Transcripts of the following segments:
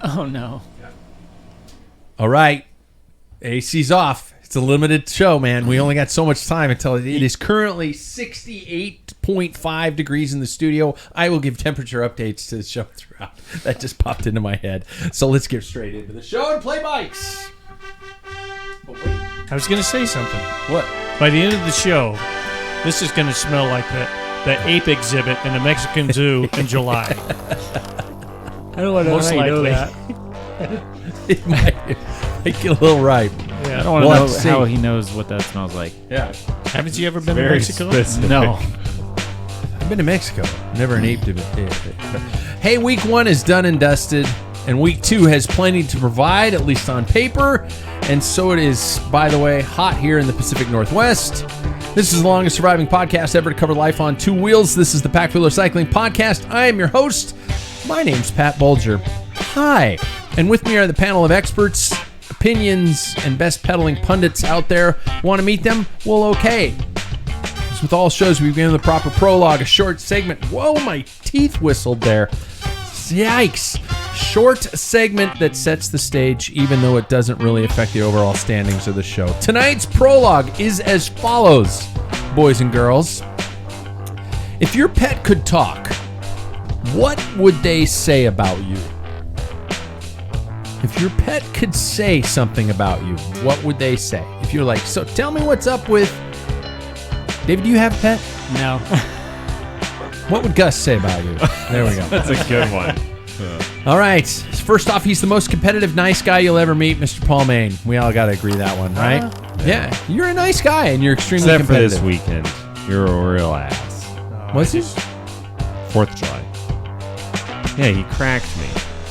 Oh, no. All right. AC's off. It's a limited show, man. We only got so much time until it is currently 68.5 degrees in the studio. I will give temperature updates to the show throughout. That just popped into my head. So let's get straight into the show and play bikes. Oh, wait. I was going to say something. What? By the end of the show, this is going to smell like the ape exhibit in the Mexican Zoo in July. I don't want to know Most how you know likely. It that. might get a little ripe. Yeah. I don't want We'll to have know to see. how he knows what that smells like. Yeah. Haven't you ever been to Very Mexico? specific. No. I've been to Mexico. Never an ape to be. Hey, week 1 is done and dusted, and week 2 has plenty to provide, at least on paper. And so it is, by the way, hot here in the Pacific Northwest. This is the longest surviving podcast ever to cover life on two wheels. This is the Pack Wheeler Cycling Podcast. I am your host. My name's Pat Bulger. Hi. And with me are the panel of experts, opinions, and best pedaling pundits out there. Want to meet them? Well, okay. As with all shows, we begin with a proper prologue, a short segment. Whoa, my teeth whistled there. Yikes. Short segment that sets the stage, even though it doesn't really affect the overall standings of the show. Tonight's prologue is as follows, boys and girls. If your pet could talk, what would they say about you? If your pet could say something about you, what would they say? If you're like, so tell me what's up with... David, do you have a pet? No. What would Gus say about you? There we go. That's a good one. All right. First off, he's the most competitive, nice guy you'll ever meet, Mr. Paul Main. We all got to agree that one, right? Yeah. You're a nice guy, and you're extremely Except for competitive. this weekend. You're a real ass. Was he? 4th of July. Yeah, he cracked me.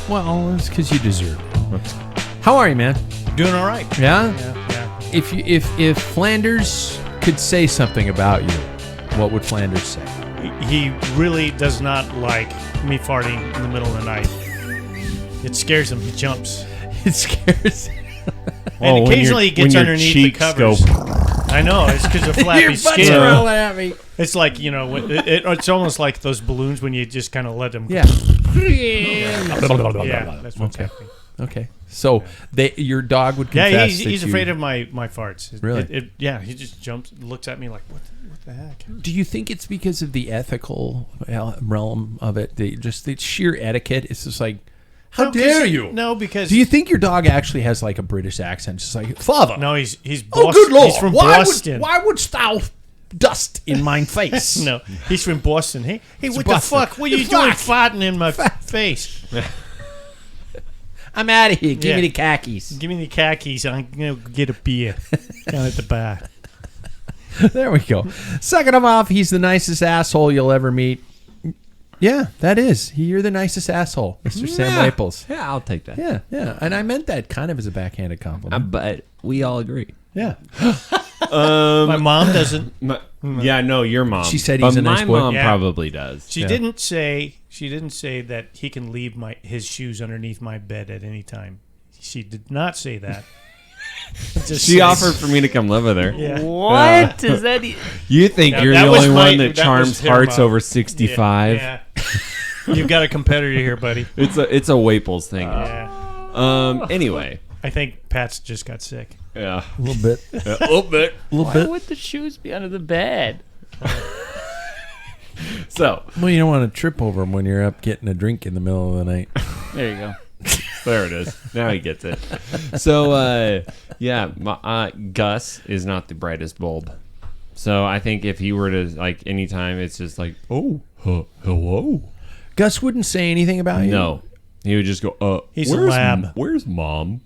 Well, it's because you deserve it. How are you, man? Doing all right. Yeah? Yeah. If Flanders could say something about you, what would Flanders say? He really does not like me farting in the middle of the night. It scares him. He jumps. It scares him. And occasionally he gets when your underneath the cheeks covers. I know. It's because of flappy Your butt's skin. rolling at me. It's like, you know, it's almost like those balloons when you just kind of let them Yeah. Yeah, that's what's happening. Okay. So your dog would Yeah, confess he's that afraid of my farts. Really? Yeah, he just jumps, looks at me like, what the heck? Do you think it's because of the ethical realm of it? Just the sheer etiquette? It's just like, how dare you? No, because... Do you think your dog actually has like a British accent? Just like, Father. No, he's Oh, good Lord. He's from why Boston. Why wouldst thou dust in mine face? No, he's from Boston. Hey, what Boston. the fuck? What are you doing farting in my face? I'm out of here. Give Yeah. me the khakis. Give me the khakis. I'm going to get a beer down at the bar. There we go. Sucking him off. He's the nicest asshole you'll ever meet. Yeah, that is. You're the nicest asshole, Mr. Sam Maples. Yeah, I'll take that. Yeah. And I meant that kind of as a backhanded compliment. But we all agree. Yeah. My mom doesn't. Yeah, no, your mom. She said he's but a nice my boy. mom Yeah. probably does. She didn't say that he can leave his shoes underneath my bed at any time. She did not say that. She offered for me to come live with her. Yeah. What is that? You think Now, you're that the was only my- one that that charms was their hearts mom. over 65? Yeah. You've got a competitor here, buddy. It's a Waples thing. Yeah. Anyway. I think Pat's just got sick. Yeah. A little bit. A little bit. Why would the shoes be under the bed? So, Well, you don't want to trip over him when you're up getting a drink in the middle of the night. There you go. there it is. Now he gets it. So, Gus is not the brightest bulb. So I think if he were to, like, anytime, it's just like, oh, hello. Gus wouldn't say anything about you? No. He would just go, He's a lab. Where's mom?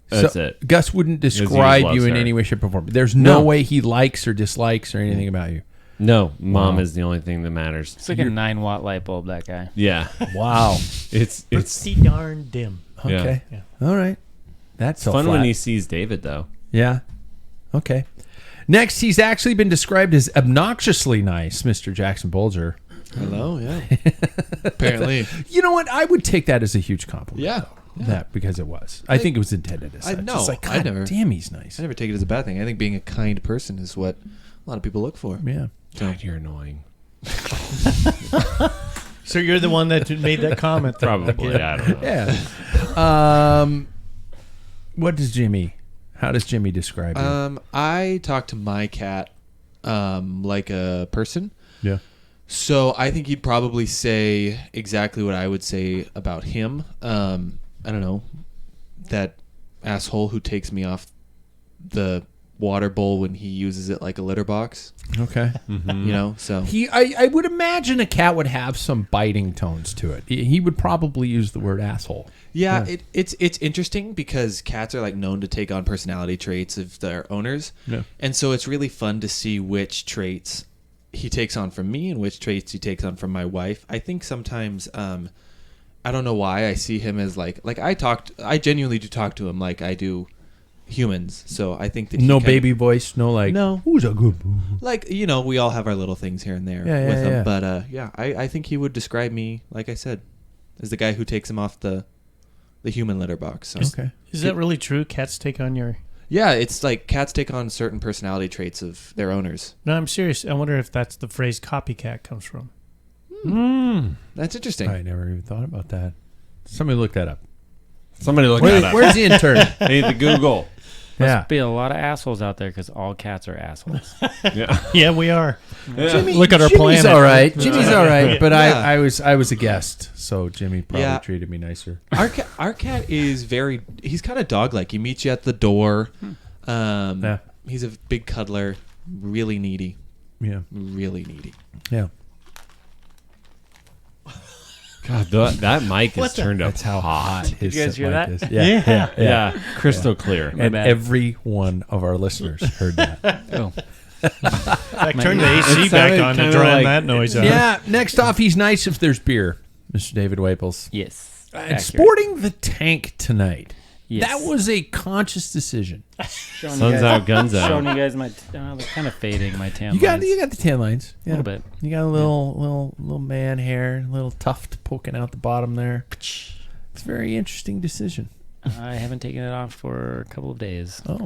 That's So it. Gus wouldn't he just describe loves you in her. any way, shape, or form. There's no No. way he likes or dislikes or anything about you. No, mom Wow. is the only thing that matters. It's like a 9-watt light bulb, that guy. Yeah. Wow. It's Pretty darn dim. Okay. Yeah. All right. That's so fun flat. when he sees David, though. Yeah. Okay. Next, he's actually been described as obnoxiously nice, Mr. Jackson Bulger. Hello, yeah. Apparently. You know what? I would take that as a huge compliment. Yeah. That because it was. I think it was intended as I such. know. It's like, I God never- damn, he's nice. I never take it as a bad thing. I think being a kind person is what a lot of people look for. Yeah. God, you're annoying. So you're the one that made that comment. then. Probably. Okay. I don't know. Yeah. What does Jimmy? How does Jimmy describe you? I talk to my cat like a person. Yeah. So I think he'd probably say exactly what I would say about him. I don't know, that asshole who takes me off the water bowl when he uses it like a litter box. Okay. You know, so I would imagine a cat would have some biting tones to it. He would probably use the word asshole. yeah, it's interesting because cats are like known to take on personality traits of their owners. Yeah. And so it's really fun to see which traits he takes on from me and which traits he takes on from my wife. I think sometimes I don't know why I see him as like I genuinely do talk to him like I do humans. So I think that No baby voice, no like. No. Who's a good? like, you know, we all have our little things here and there Yeah, with him. yeah. But I think he would describe me, like I said, as the guy who takes him off the human litter box. So. Okay. Is that really true? Cats take on your... Yeah, it's like cats take on certain personality traits of their owners. No, I'm serious. I wonder if that's the phrase copycat comes from. That's interesting. I never even thought about that. Somebody look that up. Somebody look that up. Where's the intern? I need the Google. Yeah. Be a lot of assholes out there because all cats are assholes. Yeah. Yeah, we are. Yeah. Look at our Jimmy's planet. all right. Jimmy's all right. But Yeah. I was a guest, so Jimmy probably Yeah. treated me nicer. Our cat is he's kind of dog-like. He meets you at the door. Yeah. He's a big cuddler, really needy. Yeah. Really needy. Yeah. God, that mic is turned up That's how hot his you guys hear mic that? is. Yeah. Yeah, crystal clear. And bad. every one of our listeners heard that. Oh, Like, turn the AC It back sounded on to kinda drown like- that noise out. Yeah. Next off, he's nice if there's beer, Mr. David Waples. yes. And Accurate. sporting the tank tonight. Yes. That was a conscious decision. Showing Sun's you guys, out, guns Showing out. you guys my... they're kind of fading, my tan You got lines. the tan lines. Yeah. A little bit. You got a little man hair, a little tuft poking out the bottom there. It's a very interesting decision. I haven't taken it off for a couple of days. Oh.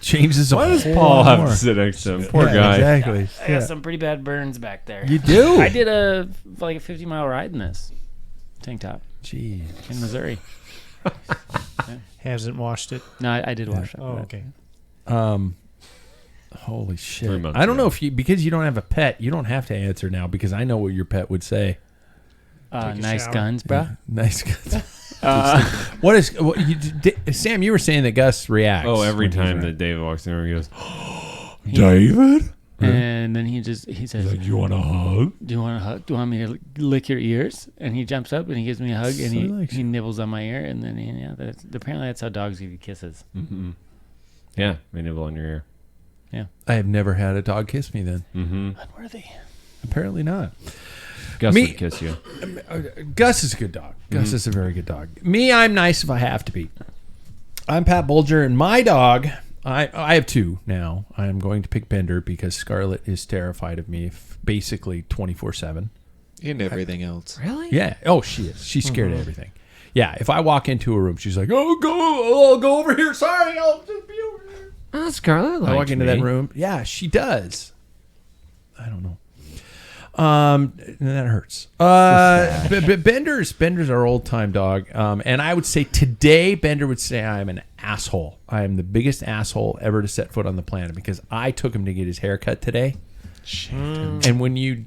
Changes. Why does a whole Paul lot have more. to sit next to him? Poor Yeah, guy. Exactly. I got some pretty bad burns back there. You do? I did a 50-mile ride in this tank top Jeez. in Missouri. Hasn't washed it. No, I did wash it. Oh, but- okay. Holy 3 shit. months I don't ago. know if you, because you don't have a pet, you don't have to answer now because I know what your pet would say. Take a Nice shower. guns, bruh. Nice. What is, Sam, you were saying that Gus reacts. Oh, every when he's time around. that David walks in, he goes, David? And then he says, You want a hug? "Do you want a hug? Do you want me to lick your ears?" And he jumps up and he gives me a hug and So he likes he you. nibbles on my ear and then apparently that's how dogs give you kisses. Mm-hmm. Yeah, they nibble on your ear. I have never had a dog kiss me then. Mm-hmm. Unworthy. Apparently not. Gus Me- would kiss you. Gus is a good dog. Gus is a very good dog. Me, I'm nice if I have to be. I'm Pat Bulger, and my dog, I have two now. I am going to pick Bender because Scarlett is terrified of me basically 24/7. And everything else. Really? Yeah. Oh, she is. She's scared of everything. Yeah. If I walk into a room, she's like, I'll go over here. Sorry, I'll just be over here. Oh, Scarlett I walk into that room. Yeah, she does. I don't know. That hurts. Bender's our old time dog. And I would say today, Bender would say I am an asshole. I am the biggest asshole ever to set foot on the planet because I took him to get his hair cut today. And when you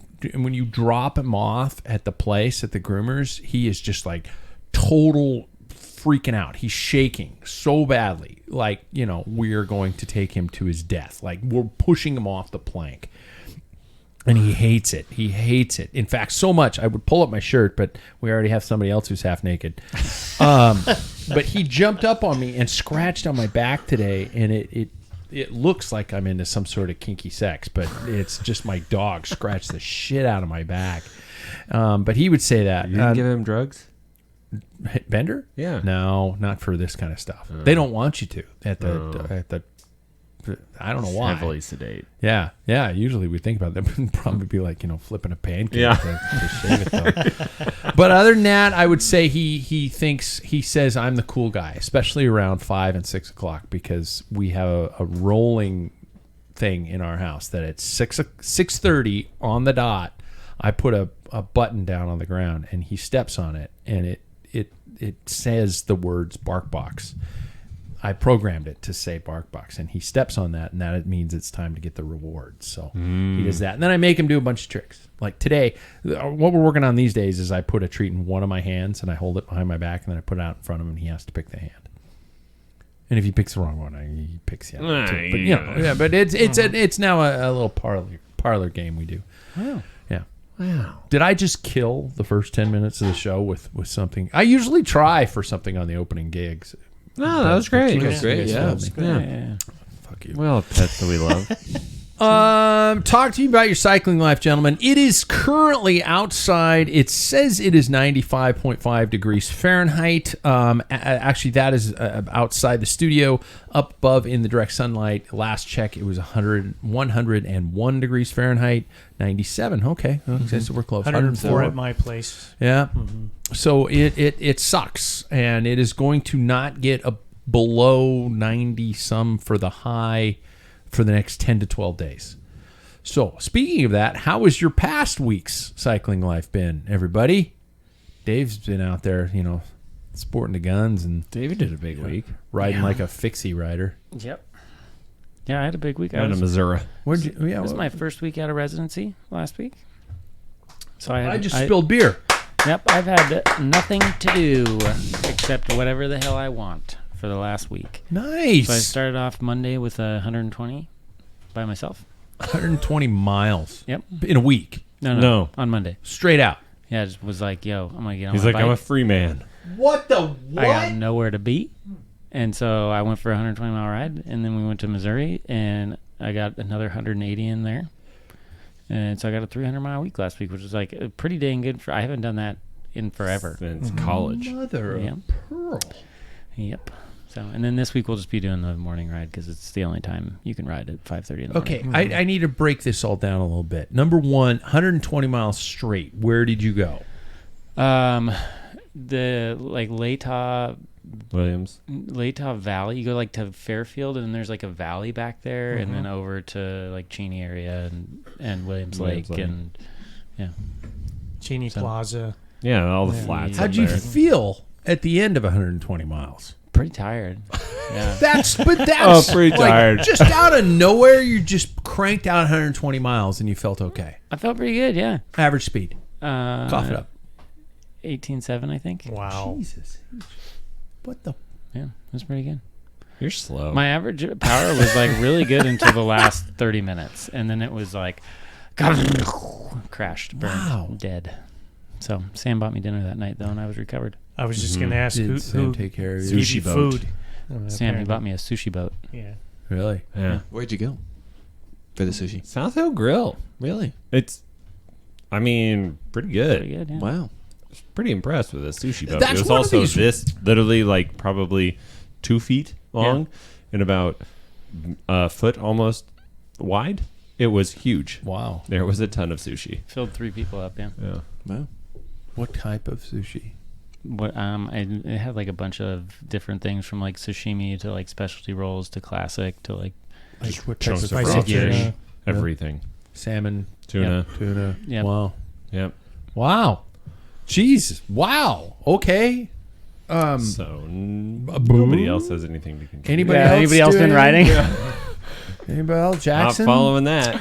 drop him off at the place at the groomers, he is just like total freaking out. He's shaking so badly. Like, we're going to take him to his death. Like, we're pushing him off the plank. And he hates it. He hates it. In fact, so much I would pull up my shirt, but we already have somebody else who's half naked. But he jumped up on me and scratched on my back today, and it looks like I'm into some sort of kinky sex, but it's just my dog scratched the shit out of my back. But he would say that. You didn't give him drugs? Bender? Yeah. No, not for this kind of stuff. They don't want you to at the. I don't know why. Heavily sedate. Yeah. Usually we think about that. It'd probably be like flipping a pancake Yeah. to shave it though. But other than that, I would say he says I'm the cool guy, especially around 5 and 6 o'clock because we have a rolling thing in our house that at 6:30 on the dot, I put a button down on the ground, and he steps on it, and it says the words BarkBox. I programmed it to say BarkBox, and he steps on that, and that means it's time to get the reward. So he does that, and then I make him do a bunch of tricks. Like today, what we're working on these days is I put a treat in one of my hands, and I hold it behind my back, and then I put it out in front of him, and he has to pick the hand. And if he picks the wrong one, he picks the other one too. But but it's now a little parlor game we do. Wow. Yeah. Wow. Did I just kill the first 10 minutes of the show with something? I usually try for something on the opening gigs. No, that was great. That was great. Yeah. Yeah. Fuck you. Well, pets that we love. Talk to me about your cycling life, gentlemen. It is currently outside. It says it is 95.5 degrees Fahrenheit. Actually, that is outside the studio. Up above in the direct sunlight. Last check, it was 101 degrees Fahrenheit. 97. Okay, so we're close. 104 at my place. Yeah. So it sucks, and it is going to not get below 90 some for the high for the next 10 to 12 days. So, speaking of that, how has your past week's cycling life been, everybody? Dave's been out there, sporting the guns and David did a big week. riding like a fixie rider. Yep. Yeah, I had a big week. Out of Missouri. Where'd you? Yeah, It was my first week out of residency last week. So I just spilled beer. Yep, I've had nothing to do except whatever the hell I want for the last week. Nice. So I started off Monday with 120 by myself. 120 miles. Yep. In a week. No. On Monday. Straight out. Yeah, I just was like, yo, I'm going to get on He's my like, bike. I'm a free man. What the what? I got nowhere to be. And so I went for a 120-mile ride, and then we went to Missouri, and I got another 180 in there. And so I got a 300-mile week last week, which was like pretty dang good. I haven't done that in forever. Since college. Mother Yeah. of pearl. Yep. So, and then this week we'll just be doing the morning ride because it's the only time you can ride at 5:30 in the Okay, morning. I need to break this all down a little bit. Number one, 120 miles straight. Where did you go? The Latah Williams. Valley. You go like to Fairfield, and then there's like a valley back there, and then over to like Cheney area and Williams Lake, and Cheney Plaza. Yeah, all the flats. How'd up you there. feel at the end of 120 miles? pretty tired. Yeah. That's pretty tired. Just out of nowhere, you just cranked out 120 miles and you felt okay. I felt pretty good. Yeah. Average speed. Cough it up. 18.7, I think. Wow. Jesus. What the? Yeah, it was pretty good. You're slow. My average power was like really good until the last 30 minutes, and then it was like crashed, burned, dead. So Sam bought me dinner that night though, and I was recovered. I was just going to ask Did who Sam take care of you? gave you Sushi boat. food. Sam, he bought me a sushi boat. Yeah. Really? Yeah. Where'd you go for the sushi? South Hill Grill. Really? It's, I mean, pretty good. Pretty good, yeah. Wow. Pretty impressed with this sushi boat. That's It was one of also these- this, literally like probably 2 feet long and about a foot almost wide. It was huge. Wow. There was a ton of sushi. Filled 3 people up, yeah. Yeah. Wow. What type of sushi? What it had like a bunch of different things from like sashimi to like specialty rolls to classic to like Like what type Chunks of of Spicy crawfish? crawfish. tuna. Everything. Salmon, Tuna. tuna. Yep. Wow. Yep. Wow. Jeez. Wow. Okay. So nobody else has anything to contribute. Anybody else? been do riding? Anybody else? Not Jackson? following that.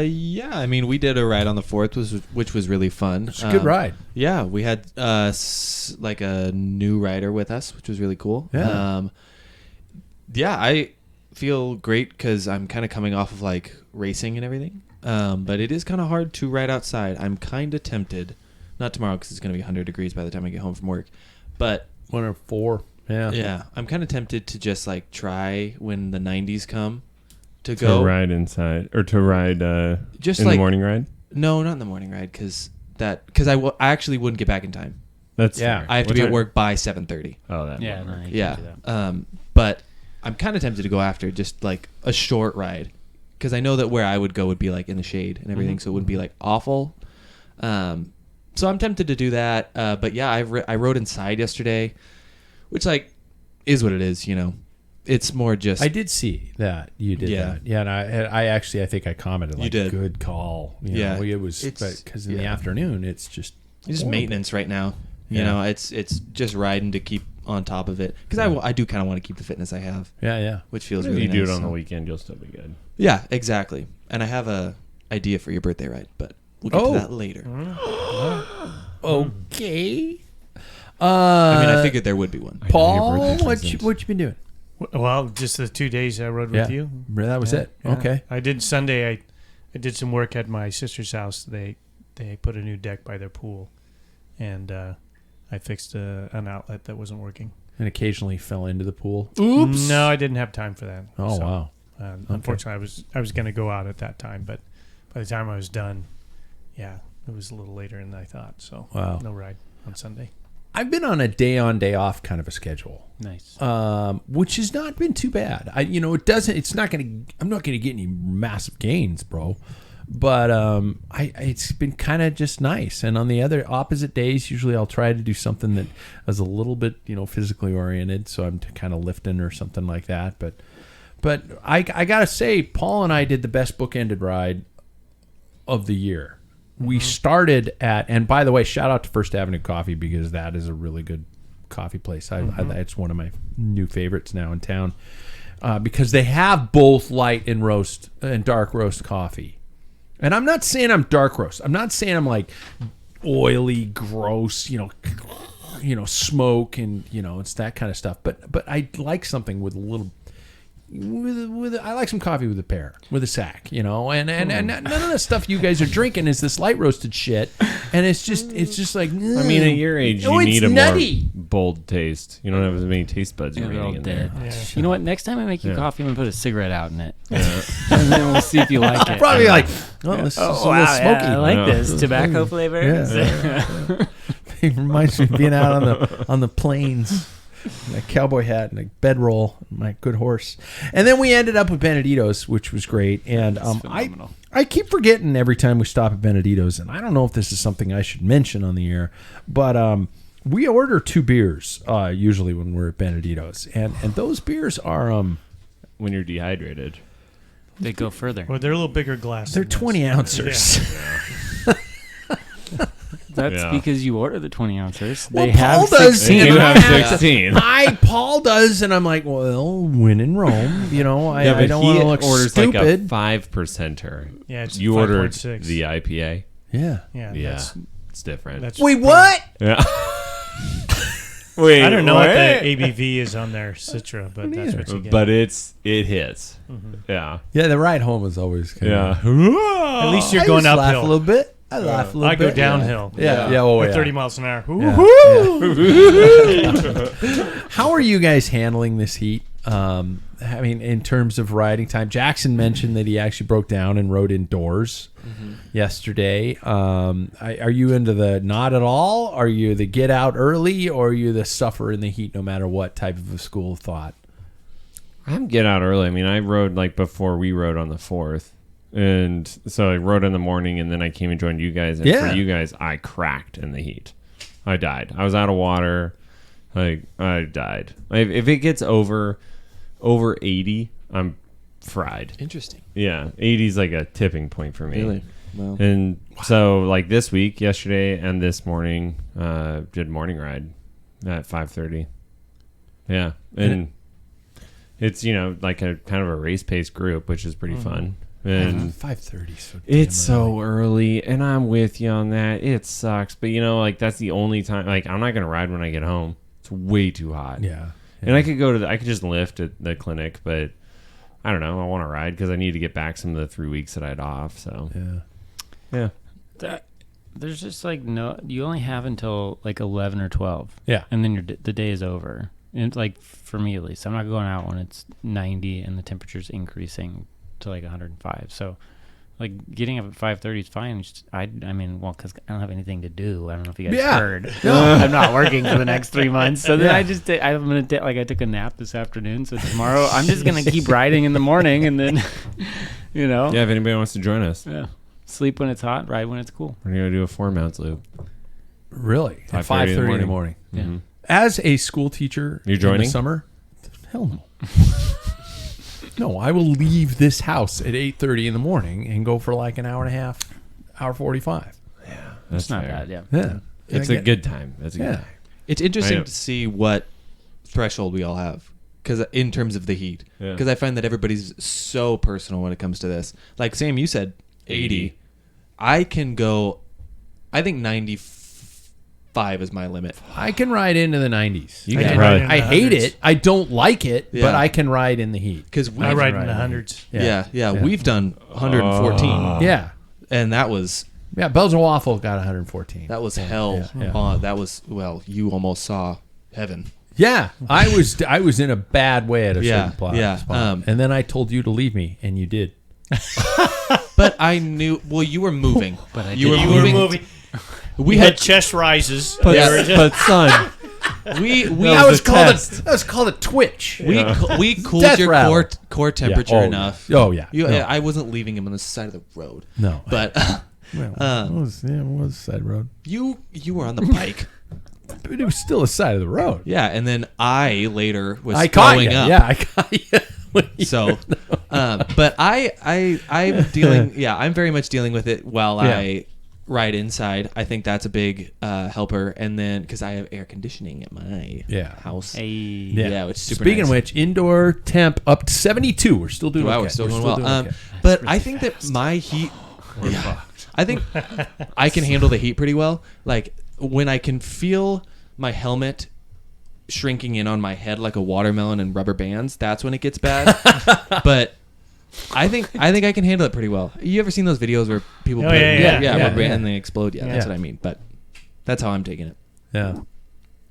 Yeah. I mean, we did a ride on the 4th, which was really fun. It's a good ride. Yeah, we had like a new rider with us, which was really cool. Yeah. Yeah, I feel great because I'm kind of coming off of like racing and everything. But it is kind of hard to ride outside. I'm kind of tempted, not tomorrow because it's going to be 100 degrees by the time I get home from work. But 104. Yeah. yeah, I'm kind of tempted to just like try when the 90s come to To go. ride inside or to ride Just in like the morning ride. No, not in the morning ride because I actually wouldn't get back in time. That's Yeah. fair. I have to What be at time- work by 7:30. Oh, that. Yeah, won't no, work. you Yeah. can't do that. But I'm kind of tempted to go after just like a short ride because I know that where I would go would be like in the shade and everything, so it wouldn't be like awful. So I'm tempted to do that. But yeah, I rode inside yesterday, which like is what it is, you know. It's more just I did see that you did Yeah. that. Yeah, and I actually I think I commented like, did. good call. You Yeah. know, it was It's- because in the afternoon it's just maintenance right now. You Yeah. know, it's just riding to keep on top of it because I do kind of want to keep the fitness I have, Yeah. which feels If really you do nice, it on the so- weekend, you'll still be good. Yeah, exactly. And I have a idea for your birthday ride, but we'll get Oh. to that later. Okay. I mean, I figured there would be one. Paul, Your birthday what present. you been doing? Well, just the 2 days I rode with you. That was Yeah, it. yeah. Okay. I did Sunday. I did some work at my sister's house. They put a new deck by their pool, and I fixed an outlet that wasn't working. And occasionally fell into the pool. Oops. No, I didn't have time for that. Oh So, wow. Unfortunately, I was going to go out at that time, but by the time I was done, yeah, it was a little later than I thought. So Wow. no ride on Sunday. I've been on a day on day off kind of a schedule. Nice. Which has not been too bad. It's not going to, I'm not going to get any massive gains, bro. But it's been kind of just nice. And on the other opposite days, usually I'll try to do something that is a little bit, physically oriented. So I'm kind of lifting or something like that. But I got to say, Paul and I did the best bookended ride of the year. We started at, and by the way, shout out to First Avenue Coffee because that is a really good coffee place. It's one of my new favorites now in town because they have both light and roast and dark roast coffee. And I'm not saying I'm dark roast. I'm not saying I'm like oily, gross, smoke and it's that kind of stuff. But I like something with a little. I like some coffee with a pear, with a sack, and none of the stuff you guys are drinking is this light roasted shit, and it's just like. I mean, at your age, you it's need a nutty. more bold taste. You don't have as many taste buds Yeah, they're all remaining in there. dead. Yeah. You know what? Next time I make you Yeah. coffee, I'm gonna put a cigarette out in it, and then we'll see if you like it. Probably like, oh, this is a little wow, smoky. yeah, I like Yeah. this tobacco flavor. Yeah. It reminds me of being out on the plains. A cowboy hat and a bedroll, my good horse, and then we ended up with Benedito's, which was great. And phenomenal. I keep forgetting every time we stop at Benedito's, and I don't know if this is something I should mention on the air, but we order 2 beers usually when we're at Benedito's, and those beers are When you're dehydrated. They go further. Well, they're a little bigger glass. they're than this. 20 ounces. That's Yeah. because you order the 20 ounces. Well, They Paul have does, 16. and You I have have 16. Paul does, and I'm like, well, when in Rome, I don't want to look orders stupid. like a 5%er. Yeah, it's You ordered 5.6. the IPA. Yeah. Yeah, Yeah, it's different. That's Wait, what? Yeah. Wait, I don't know what the ABV is on their Citra, but that's what you get. But it hits. Yeah. Yeah, the ride home is always kind Yeah. At least you're I going just laugh uphill. a little bit. I laugh a little I bit. go downhill. Yeah. With Yeah. 30 miles an hour. How are you guys handling this heat? I mean, in terms of riding time, Jackson mentioned that he actually broke down and rode indoors yesterday. Are you into the not at all? Are you the get out early, or are you the suffer in the heat no matter what type of a school of thought? I'm get out early. I mean, I rode like before we rode on the 4th. And so I rode in the morning and then I came and joined you guys. And Yeah. for you guys, I cracked in the heat. I died. I was out of water. Like, I died. If it gets over 80, I'm fried. Interesting. Yeah. 80 is like a tipping point for me. Really? Well, And so like this week, yesterday and this morning, did morning ride at 5:30. Yeah. And it's, like a kind of a race pace group, which is pretty fun. And 5:30. So it's so early, and I'm with you on that. It sucks, but like that's the only time. Like I'm not gonna ride when I get home. It's way too hot. yeah. And I could I could just lift at the clinic, but I don't know. I want to ride because I need to get back some of the 3 weeks that I had off. So Yeah. yeah. There's just like you only have until like 11 or 12. Yeah. And then the day is over. And it's like, for me at least, I'm not going out when it's 90 and the temperature's increasing to like 105. So like getting up at 5:30 is fine. It's just, I mean, well, because I don't have anything to do. I don't know if you guys Yeah. heard. I'm not working for the next 3 months. So then Yeah. I took a nap this afternoon. So tomorrow I'm just going to keep riding in the morning and then, Yeah. If anybody wants to join us, yeah. Sleep when it's hot, ride when it's cool. we're gonna do a 4 mounts loop. Really? At 5:30 5:30 in the morning. Yeah. As a school teacher You're in joining? the summer, Hell no. No, I will leave this house at 8:30 in the morning and go for like an hour and a half, hour 45. That's not fair. bad. Yeah. Yeah. It's a good time. That's a good Yeah. time. It's I interesting know. to see what threshold we all have, because in terms of the heat, Yeah. because I find that everybody's so personal when it comes to this. Like Sam, you said 80. I can go. I think 95 is my limit. I can ride into the 90s. You I can can ride. ride in I the hate hundreds. it. I don't like it, Yeah. but I can ride in the heat. Because I we, ride right in the in the hundreds. yeah, we've done 114, Yeah. and that was Yeah, Belgian Waffle got 114. that was hell. yeah. That was you almost saw heaven. Yeah, I was in a bad way at a Yeah, certain plot, yeah, spot. And then I told you to leave me, and you did. But I knew. Well, you were moving. But I you were did. moving. We We had had chest rises. But, Yeah. They were just- but son, we That was a called test. a twitch. we cooled Death your rattle. core temperature Oh, enough. Oh yeah. You, no. I wasn't leaving him on the side of the road. No. But Well, it was side road, you were on the bike. but it was still a side of the road. Yeah, and then I later was I caught going you. up. Yeah, I caught you. So, but I'm dealing. Yeah, I'm very much dealing with it while Yeah. I ride inside. I think that's a big helper. And then because I have air conditioning at my house. Hey. Yeah, which is super Speaking nice. of which, indoor temp up to 72. We're still doing Wow, okay. we're still doing well. okay. But I think that my heat. Yeah, I think I can handle the heat pretty well. Like when I can feel my helmet shrinking in on my head like a watermelon and rubber bands, that's when it gets bad. But I think I can handle it pretty well. You ever seen those videos where people Oh, put yeah, yeah, rubber band yeah. and they explode? Yeah, that's Yeah. what I mean. But that's how I'm taking it. Yeah.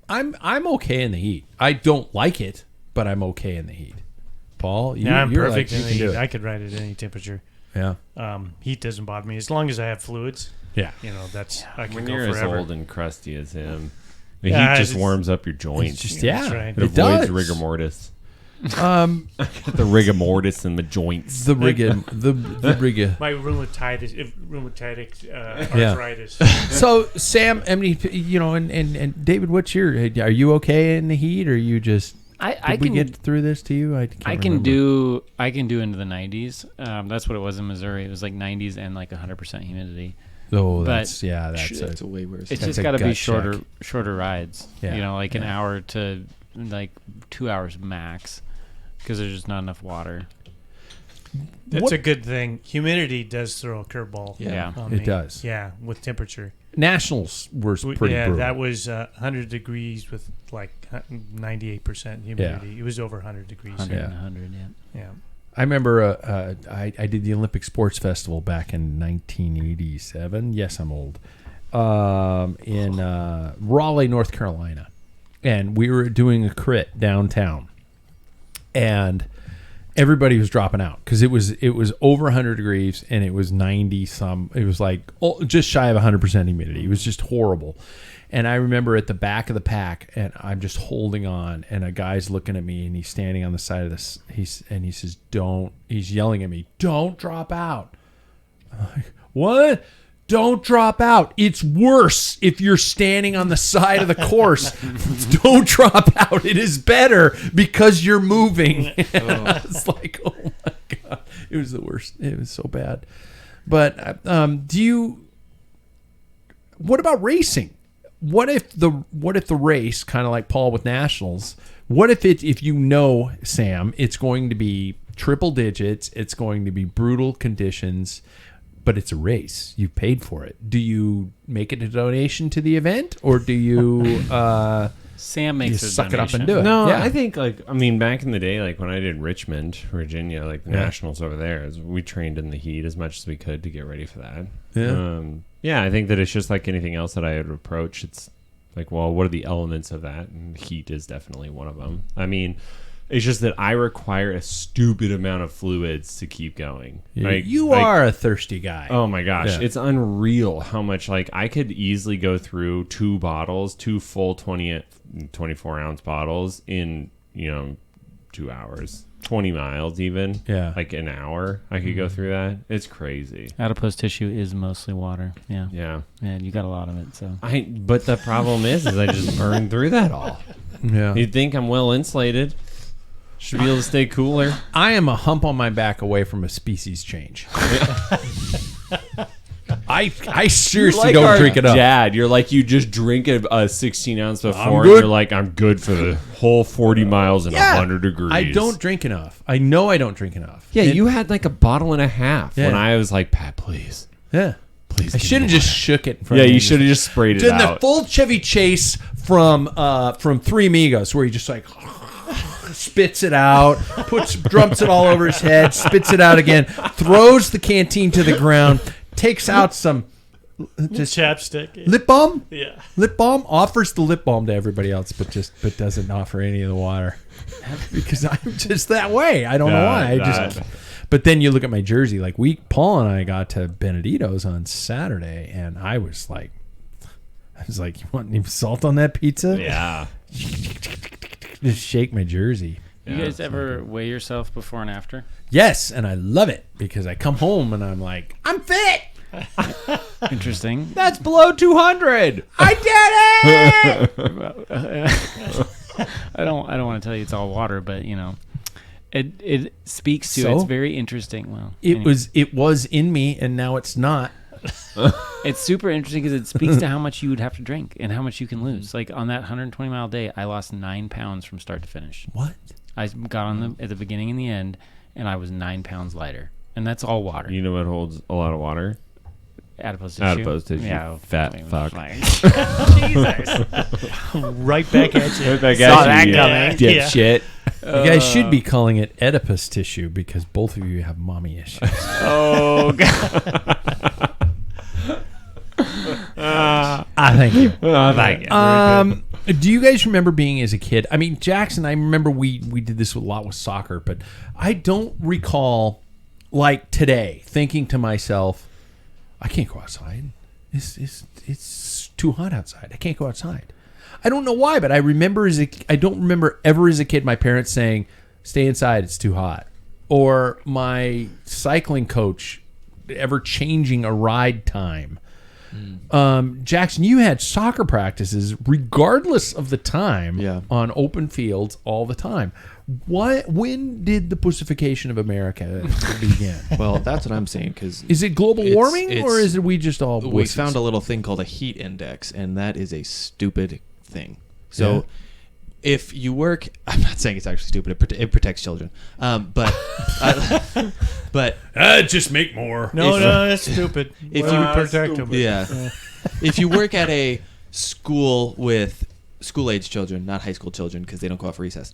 I'm okay in the heat. I don't like it, but I'm okay in the heat. Paul, Yeah, I'm you're perfect like, in you the can do heat. it. I could ride at any temperature. Yeah. Heat doesn't bother me as long as I have fluids. Yeah. You know, that's I can when go you're forever. as old and crusty as him, the Yeah, heat just it's- warms up your joints. It's just That's yeah. right. it It avoids does. rigor mortis. Um, The rigor mortis in the joints. the rigor, the rigor. My rheumatitis Yeah. arthritis. So Sam, I mean, you know, and David, what's your? Are you okay in the heat, or you just? I Did we can get through this to you? I can't remember. I can do into the 90s. That's what it was in Missouri. It was like 90s and like 100% humidity. Oh, but that's that's That's a way worse. It's That's just a got to be gut shorter rides. Yeah. You know, like an Yeah. hour to like 2 hours max, because there's just not enough water. That's What- a good thing. Humidity does throw a curveball. Yeah. on It me. does. Yeah, with temperature. Nationals were pretty yeah, brutal. that was 100 degrees with like 98% humidity. It was over 100 degrees. 100 Yeah. and 100, yeah. Yeah. I remember I did the Olympic Sports Festival back in 1987. Yes, I'm old. In Raleigh, North Carolina. And we were doing a crit downtown. And everybody was dropping out because it was over 100 degrees and it was 90 some. It was like just shy of 100% humidity. It was just horrible. And I remember at the back of the pack, and I'm just holding on, and a guy's looking at me, and he's standing on the side of this. He says, "Don't." He's yelling at me, "Don't drop out." I'm like, what? Don't drop out. It's worse if you're standing on the side of the course. Don't drop out. It is better because you're moving. It's like, oh my God. It was the worst. It was so bad. But what about racing? What if the race, kind of like Paul with Nationals, what if you know, Sam, it's going to be triple digits, it's going to be brutal conditions, but it's a race. You've paid for it. Do you make it a donation to the event, or do you Sam makes you a suck it up and donation. do it? No, Yeah. I think back in the day, like when I did Richmond, Virginia, like the Yeah. Nationals over there, we trained in the heat as much as we could to get ready for that. Yeah. I think that it's just like anything else that I would approach. It's like, well, what are the elements of that? And heat is definitely one of them. I mean, it's just that I require a stupid amount of fluids to keep going. You are a thirsty guy. Oh my gosh, Yeah. it's unreal how much, like, I could easily go through two full 24-ounce bottles in 2 hours, 20 miles even. Yeah. Like an hour I could go through that. It's crazy. Adipose tissue is mostly water. Yeah. Yeah. Yeah, you got a lot of it. So But the problem is I just burn through that all. Yeah. You'd think I'm well insulated. Should be able to stay cooler. I am a hump on my back away from a species change. I seriously Like don't our drink it up. Dad, you're like you just drink a 16 ounce before, good. and you're like, I'm good for the whole 40 miles and 100 degrees. I don't drink enough. I know I don't drink enough. Yeah, And- you had like a bottle and a half when Yeah. I was like, Pat, please. Yeah. Please I give should me have just water. shook it. In front Yeah, of me. you should have just sprayed it Did the out. full Chevy Chase from Three Amigos, where he just like spits it out, dumps it all over his head, spits it out again, throws the canteen to the ground, takes out some just Chapstick. lip balm. Yeah. Lip balm, offers the lip balm to everybody else, but doesn't offer any of the water because I'm just that way. I don't know why. But then you look at my jersey. Like Paul and I got to Benedito's on Saturday, and I was like, you want any salt on that pizza? Yeah. Just shake my jersey. You guys ever weigh yourself before and after? Yes, and I love it because I come home and I'm like, I'm fit. Interesting. That's below 200. I did it. I don't want to tell you it's all water, but you know, it speaks to So? it's very interesting. Well, It anyway. was in me, and now it's not. It's super interesting because it speaks to how much you would have to drink and how much you can lose. Like on that 120-mile day, I lost 9 pounds from start to finish. What? I got on at the beginning and the end, and I was 9 pounds lighter, and that's all water. You know what holds a lot of water? Adipose tissue. Adipose tissue. Yeah, Fat fuck. Jesus. Right back at you. Saw that coming. Dipshit. You guys should be calling it Oedipus tissue because both of you have mommy issues. Oh God. Thank you. Thank you. Do you guys remember being as a kid? I mean, Jackson, I remember we did this a lot with soccer, but I don't recall, like today, thinking to myself, I can't go outside. It's too hot outside. I can't go outside. I don't know why, but I don't remember ever as a kid my parents saying, stay inside, it's too hot. Or my cycling coach ever changing a ride time. Jackson, you had soccer practices regardless of the time on open fields all the time. When did the pussification of America begin? Well, that's what I'm saying. Because Is it global warming or is it we just all we wusses? found a little thing called a heat index, and that is a stupid thing. So if you work, I'm not saying it's actually stupid. It protects children, but just make more. No, that's stupid. If If you- you protect them. yeah, if you work at a school with school-age children, not high school children, because they don't go out for recess,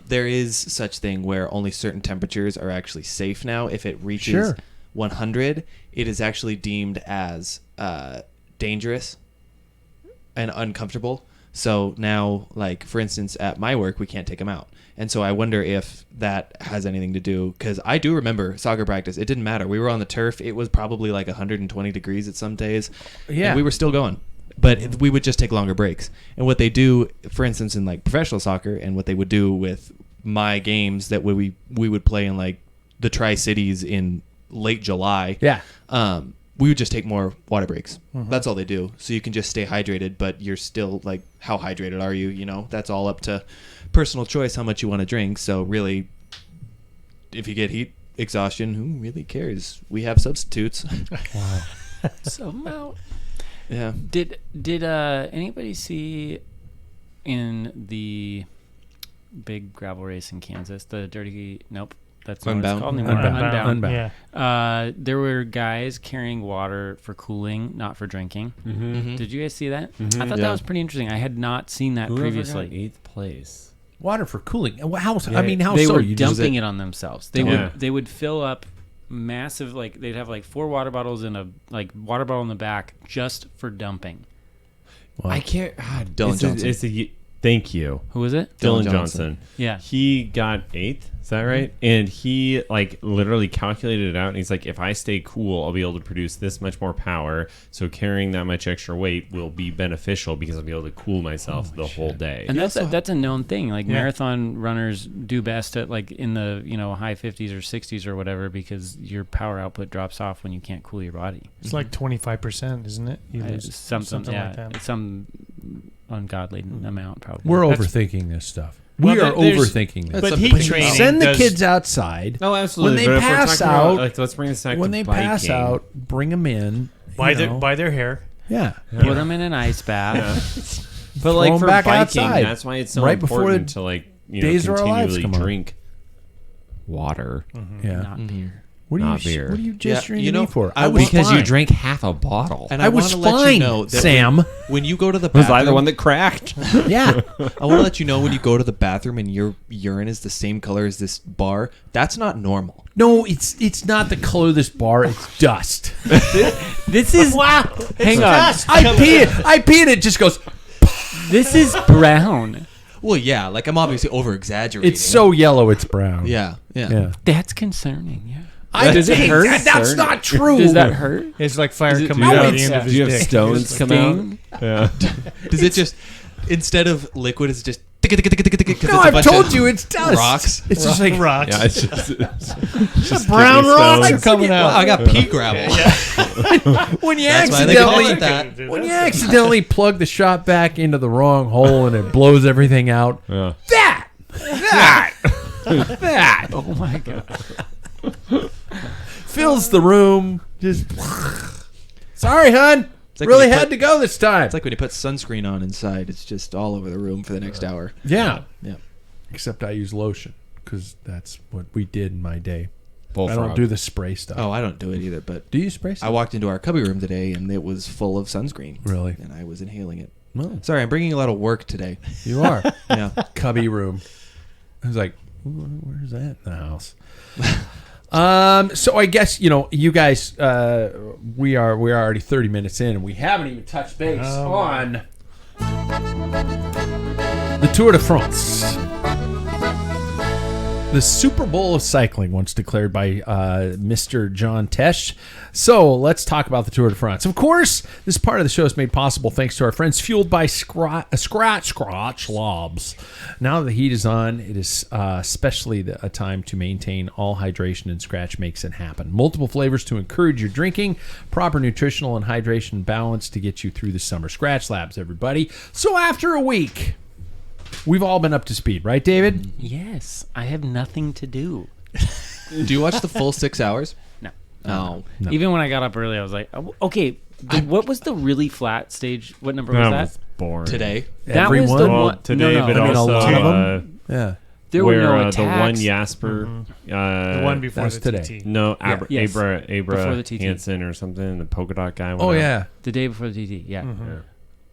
there is such thing where only certain temperatures are actually safe now. If it reaches 100, it is actually deemed as dangerous and uncomfortable. So now, like, for instance, at my work, we can't take them out. And so I wonder if that has anything to do, because I do remember soccer practice. It didn't matter. We were on the turf. It was probably like 120 degrees at some days. Yeah. And we were still going. But we would just take longer breaks. And what they do, for instance, in like professional soccer, and what they would do with my games that we would play in like the Tri-Cities in late July. Yeah. We would just take more water breaks. That's all they do. So you can just stay hydrated, but you're still like, how hydrated are you? You know, that's all up to personal choice how much you want to drink. So really, if you get heat exhaustion, who really cares? We have substitutes. Wow. So Yeah. did anybody see in the big gravel race in Kansas the dirty? Nope. That's not what it's Unbound? called anymore. Unbound. Yeah. There were guys carrying water for cooling, not for drinking. Mm-hmm. Did you guys see that? I thought Yeah. that was pretty interesting. I had not seen that previously. 8th place. Water for cooling. How they so? were You just- dumping it on themselves. They Yeah. would fill up massive, like they'd have like 4 water bottles and a like water bottle in the back just for dumping. Wow. I can't. Dylan Johnson. Thank you. Who was it? Dylan Johnson. Johnson. Yeah. He got 8th. Is that right? And he like literally calculated it out, and he's like, if I stay cool, I'll be able to produce this much more power. So carrying that much extra weight will be beneficial because I'll be able to cool myself the whole day. And that's a known thing. Like marathon runners do best at like in the high 50s or 60s or whatever because your power output drops off when you can't cool your body. It's like 25%, isn't it? You lose Something like that. some ungodly amount probably. We're That's- overthinking this stuff. We Well, are there's- overthinking this. But But heat he training Send the does- kids outside. Oh, absolutely. When they But if we're pass talking about, out- like, let's bring this back When to they pass biking. out, bring them in. by you their know. by their hair. Yeah. Put them in an ice bath. But like 'em for back biking, outside, that's why it's so right before important the to like days of our lives continually come on. drink water, Yeah. Not beer. What are not you? beer. What are you just Yeah, drinking you know, me for? I was because you fine. drank half a bottle. And I was want to let fine, you know that Sam. when you go to the Was bathroom, I the one that cracked? Yeah. I want to let you know when you go to the bathroom and your urine is the same color as this bar, that's not normal. No, it's not the color of this bar. It's dust. This is wow. Hang on. I pee it. It just goes. This is brown. Well, yeah, like I'm obviously over exaggerating. It's so yellow. It's brown. yeah. Yeah. That's concerning. Yeah. Does it think hurt? That's not true. Does that hurt? It's like fire Is it- coming do you out have- of the end of do his you have dick. stones It's come Sting? out? Yeah. Does it just instead of liquid, it's just because No, I've told you it's dust. rocks. It's just like rocks. Yeah, it's just Brown kidney rocks stones. are coming Well, out. I got pea gravel. when you That's why they call accidentally it that. when you accidentally plug the shot back into the wrong hole and it blows everything out. Yeah. That Oh my god. fills the room. Just sorry, hun. It's like Really when you had put- to go this time. It's like when you put sunscreen on inside, it's just all over the room for the next hour. yeah. Yeah. Except I use lotion because that's what we did in my day. I Bullfrog. don't do the spray stuff. Oh, I don't do it either, but Do you spray stuff? I walked into our cubby room today and it was full of sunscreen. Really? And I was inhaling it. No, Sorry, I'm bringing a lot of work today. you are. Yeah. Cubby room. I was like, where's that in the house? So I guess you guys, we are already 30 minutes in, and we haven't even touched base on the Tour de France. The Super Bowl of cycling, once declared by Mr. John Tesh. So let's talk about the Tour de France. Of course, this part of the show is made possible thanks to our friends fueled by Scratch Lobs. Now that the heat is on, it is especially a time to maintain all hydration, and Scratch makes it happen. Multiple flavors to encourage your drinking, proper nutritional and hydration balance to get you through the summer. Scratch Labs, everybody. So after a week, we've all been up to speed, right, David? Yes, I have nothing to do. Do you watch the full 6 hours? No. Oh. No. Even when I got up early, I was like, oh, okay. What was the really flat stage? What number was That that? was boring. Today? That was the Everyone? Well, one. today, no, but no. I mean, a also lot of them. Yeah. There were where no the attacks. one Jasper, The one before that's the today. TT. no, Yes. Abra Before the TT. Hansen or something, the polka dot guy. Oh, whatever. yeah. The day before the TT. Yeah. Mm-hmm. Yeah.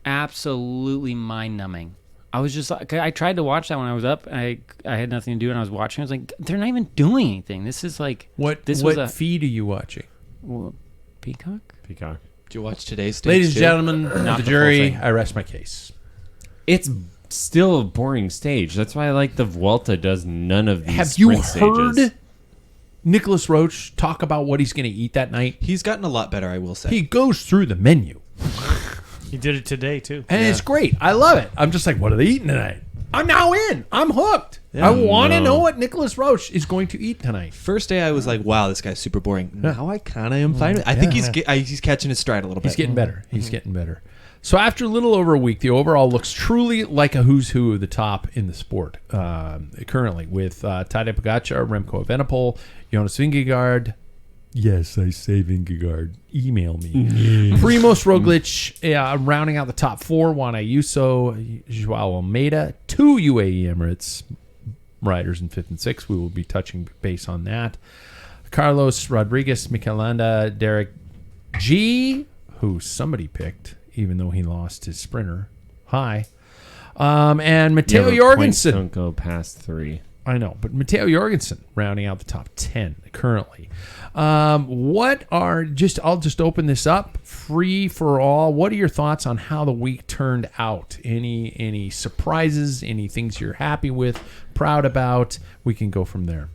Absolutely mind numbing. I was just like, I tried to watch that when I was up. I had nothing to do, and I was watching. I was like, they're not even doing anything. This is like What was a- feed are you watching? well, Peacock. Peacock. Did you watch today's stage? Ladies and too? gentlemen of Not the the jury, full thing. I rest my case. It's still a boring stage. That's why I like the Vuelta does none of these. Have you sprint heard stages. Nicholas Roach talk about what he's going to eat that night? He's gotten a lot better, I will say. He goes through the menu, He did it today too. and it's great. I love it. I'm just like, what are they eating tonight? I'm now in. I'm hooked. Yeah. I want to No. know what Nicholas Roach is going to eat tonight. First day, I was like, "Wow, this guy's super boring." Now I kind of am fine with it. I think he's catching his stride a little bit. He's getting better. He's getting better. So after a little over a week, the overall looks truly like a who's who of the top in the sport currently, with Tadej Pogacar, Remco Evenepoel, Jonas Vingegaard. Yes, I say Vingegaard. Email me. Primoz Roglic rounding out the top four. Juan Ayuso, Joao Almeida, two UAE Emirates riders in fifth and sixth. We will be touching base on that. Carlos Rodriguez, Mikel Landa, Derek G, who somebody picked, even though he lost his sprinter. Hi. And Matteo Jorgensen. Don't go past 3. I know, but Matteo Jorgensen rounding out the top 10 currently. I'll just open this up, free for all. What are your thoughts on how the week turned out? Any surprises? Any things you're happy with, proud about? We can go from there.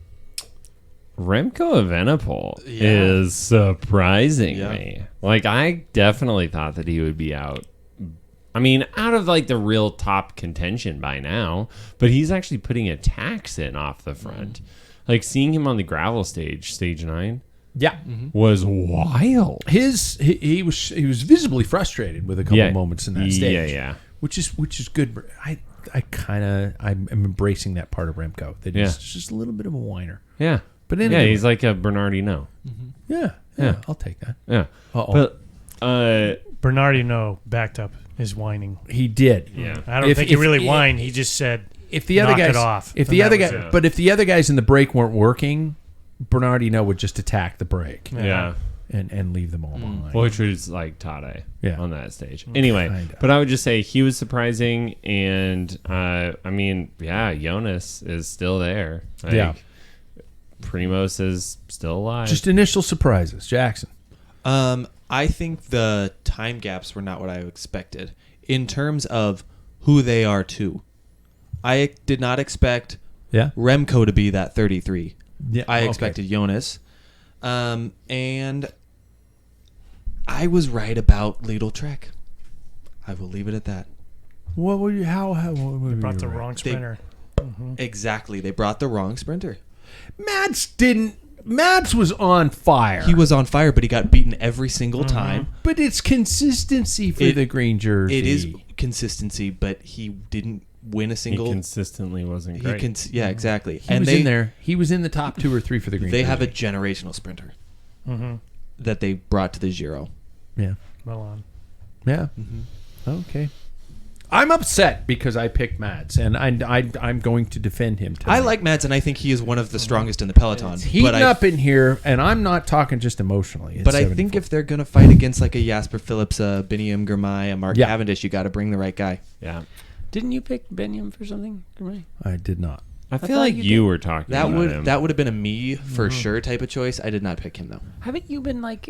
Remco Evenepoel Yeah. is surprising Yeah. me. Like, I definitely thought that he would be out. I mean, out of like the real top contention by now, but he's actually putting attacks in off the front. Like seeing him on the gravel stage 9, Yeah, was wild. he was visibly frustrated with a couple moments in that stage. Yeah. which is good. I'm embracing that part of Remco. That Yeah. he's just a little bit of a whiner. Yeah. But Yeah, anyway, he's like a Bernardino. yeah, Yeah. I'll take that. Yeah. Uh-oh. But Bernardino backed up his whining. He did. yeah. I don't think he really whined. He just said, If the other knock guys, it off. if And the that other was guy, it. but if the other guys in the break weren't working, Bernardino would just attack the break Yeah. and leave them all behind. Which was like Tade Yeah. on that stage. Anyway, Kinda. but I would just say he was surprising. And, Jonas is still there. Like, Yeah. Primos is still alive. Just initial surprises, Jackson. I think the time gaps were not what I expected in terms of who they are too. I did not expect Yeah. Remco to be that 33. Yeah. I okay. expected Jonas. And I was right about Lidl Trek. I will leave it at that. What were you? How? What were They brought you the right? wrong sprinter. Exactly. They brought the wrong sprinter. Mads was on fire. He was on fire, but he got beaten every single time. But it's consistency for It- the green jersey. It is consistency, but he didn't win a he single. consistently wasn't great. Yeah, exactly. He was in there. He was in the top 2 or 3 for the green They jersey. have a generational sprinter that they brought to the Giro. Yeah. Well on. Yeah. Okay. I'm upset because I picked Mads, and I'm going to defend him tonight. I like Mads, and I think he is one of the strongest in the peloton. It's heating but I, up in here, and I'm not talking just emotionally. It's but I 74. think if they're gonna fight against like a Jasper Phillips, a Biniam Girmay, a Mark Yeah. Cavendish, you got to bring the right guy. Yeah. Didn't you pick Benyam for something? Right? I did not. I feel thought like you you did. were talking That about would him. that would have been a me for sure type of choice. I did not pick him though. Haven't you been like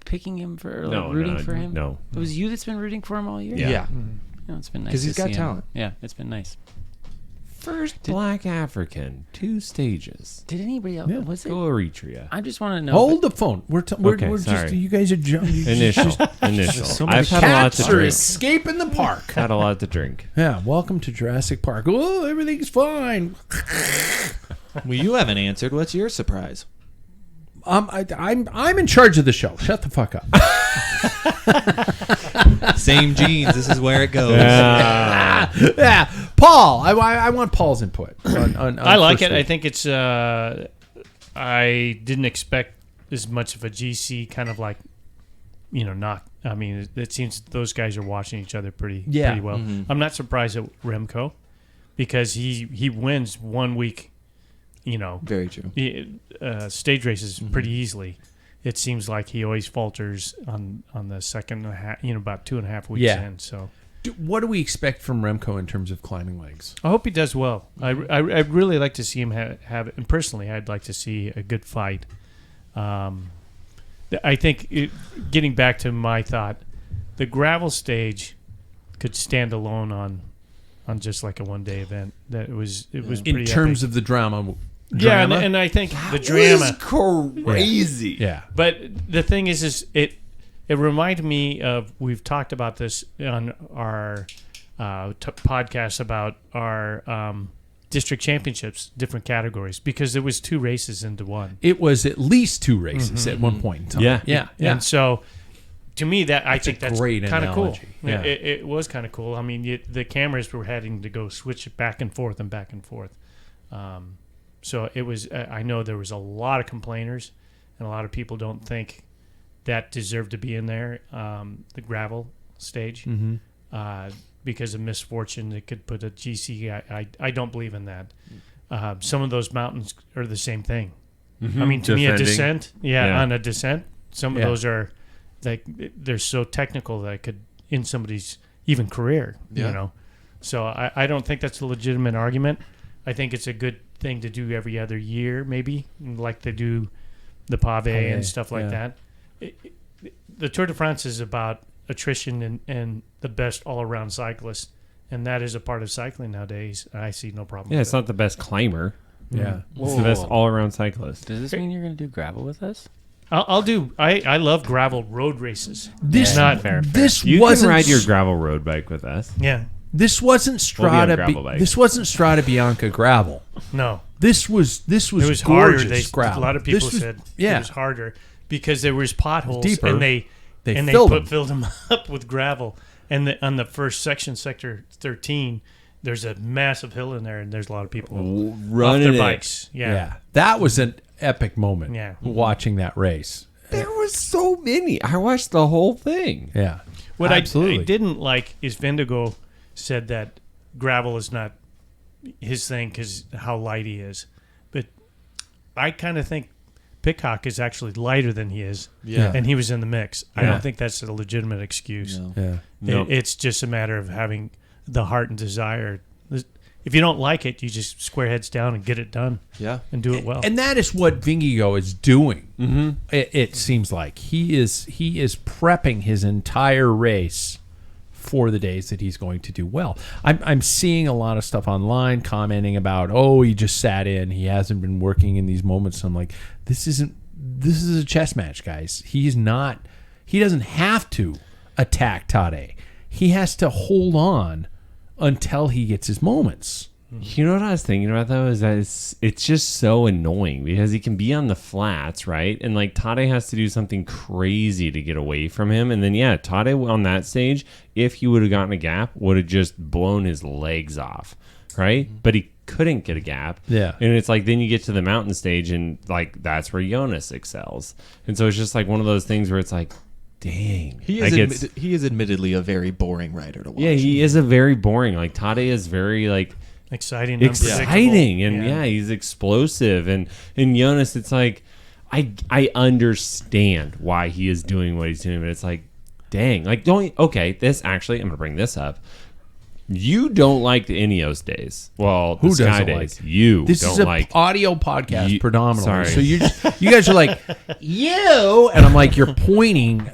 picking him for, like, No, rooting no, for him? no. It was you that's been rooting for him all year. Yeah. No, it's been nice 'Cause he's to got see him. talent. Yeah, it's been nice. First black African, 2 stages. Did anybody else? Yeah. Was it? Go Eritrea. I just want to know. Hold the phone. We're Okay, we're sorry. just you guys are jumping. Initial. So many I've had a lot to Cats are drink. escaping the park. Had a lot to drink. Yeah, welcome to Jurassic Park. Oh, everything's fine. Well, you haven't answered. What's your surprise? I'm in charge of the show. Shut the fuck up. Same genes. This is where it goes. Yeah, Paul. I want Paul's input. On I like first it. I week. think it's. I didn't expect as much of a GC kind of like, not. I mean, it seems those guys are watching each other pretty well. I'm not surprised at Remco because he wins 1 week. Very true. Stage races pretty easily. It seems like he always falters on the second half, about 2.5 weeks Yeah. in. So What do we expect from Remco in terms of climbing legs? I hope he does well. I'd really like to see him have and personally, I'd like to see a good fight. I think getting back to my thought, the gravel stage could stand alone on just like a 1-day event. That it was pretty In terms epic. of the drama. Yeah, and I think the drama. Crazy. Yeah. But the thing is it reminded me of, we've talked about this on our podcast about our district championships, different categories, because there was 2 races into one. It was at least 2 races at one point in time. Yeah. Yeah. And so, to me, I think a that's great kind of cool. analogy. Yeah. It was kind of cool. I mean, the cameras were having to go switch back and forth and back and forth. So it was. I know there was a lot of complainers, and a lot of people don't think that deserved to be in there. The gravel stage, because of misfortune, it could put a GC. I don't believe in that. Some of those mountains are the same thing. I mean, to me, a Defending. descent, Yeah. on a descent, some of Yeah. those are like they're so technical that it could end somebody's even career. Yeah. So I don't think that's a legitimate argument. I think it's a good thing to do every other year, maybe like they do the Pave and stuff like yeah. that. The Tour de France is about attrition and the best all-around cyclist, and that is a part of cycling nowadays. I see no problem. Yeah, with it's not the best climber. Yeah. It's the best all-around cyclist. Does this mean you're going to do gravel with us? I'll do. I love gravel road races. This Not fair. This You wasn't can ride your gravel road bike with us. Yeah. This wasn't We'll be on Strada. gravel bike. This wasn't Strada Bianca gravel. No. This was It was harder. gorgeous gravel. A lot of This people was- said yeah. it was harder because there was potholes deeper. and they filled them. filled them up with gravel. And on the first section, sector 13, there's a massive hill in there, and there's a lot of people running off their it. bikes. Yeah. That was an epic moment. Yeah. Watching that race. There was so many. I watched the whole thing. Yeah. What Absolutely. I didn't like is Vendigo said that gravel is not his thing because how light he is. But I kind of think Pickhawk is actually lighter than he is. Yeah. And he was in the mix. I Yeah. don't think that's a legitimate excuse. No. Yeah. Nope. It's just a matter of having the heart and desire. If you don't like it, you just square heads down and get it done Yeah. and do it well. And that is what Vingigo is doing. Mm-hmm. It seems like he is prepping his entire race for the days that he's going to do well. I'm seeing a lot of stuff online commenting about, oh, he just sat in, he hasn't been working in these moments. I'm like, this is a chess match, guys. He doesn't have to attack Tade. He has to hold on until he gets his moments. You know what I was thinking about though is that it's just so annoying because he can be on the flats, right? And like Tade has to do something crazy to get away from him, and then Tade on that stage, if he would have gotten a gap, would have just blown his legs off, right? But he couldn't get a gap. Yeah. And it's like then you get to the mountain stage and like that's where Jonas excels. And so it's just like one of those things where it's like, dang. He Like, he is admittedly a very boring rider to watch. yeah, he is a very boring. Like Tade is very like Exciting, exciting, and unpredictable. he's explosive, and Jonas, it's like I understand why he is doing what he's doing, but it's like, dang, like this actually I'm gonna bring this up. You don't like the Ineos days. Well, the Who Sky doesn't days. like? You This don't is an like. audio podcast predominantly. Sorry. So you guys are like, you, and I'm like, you're pointing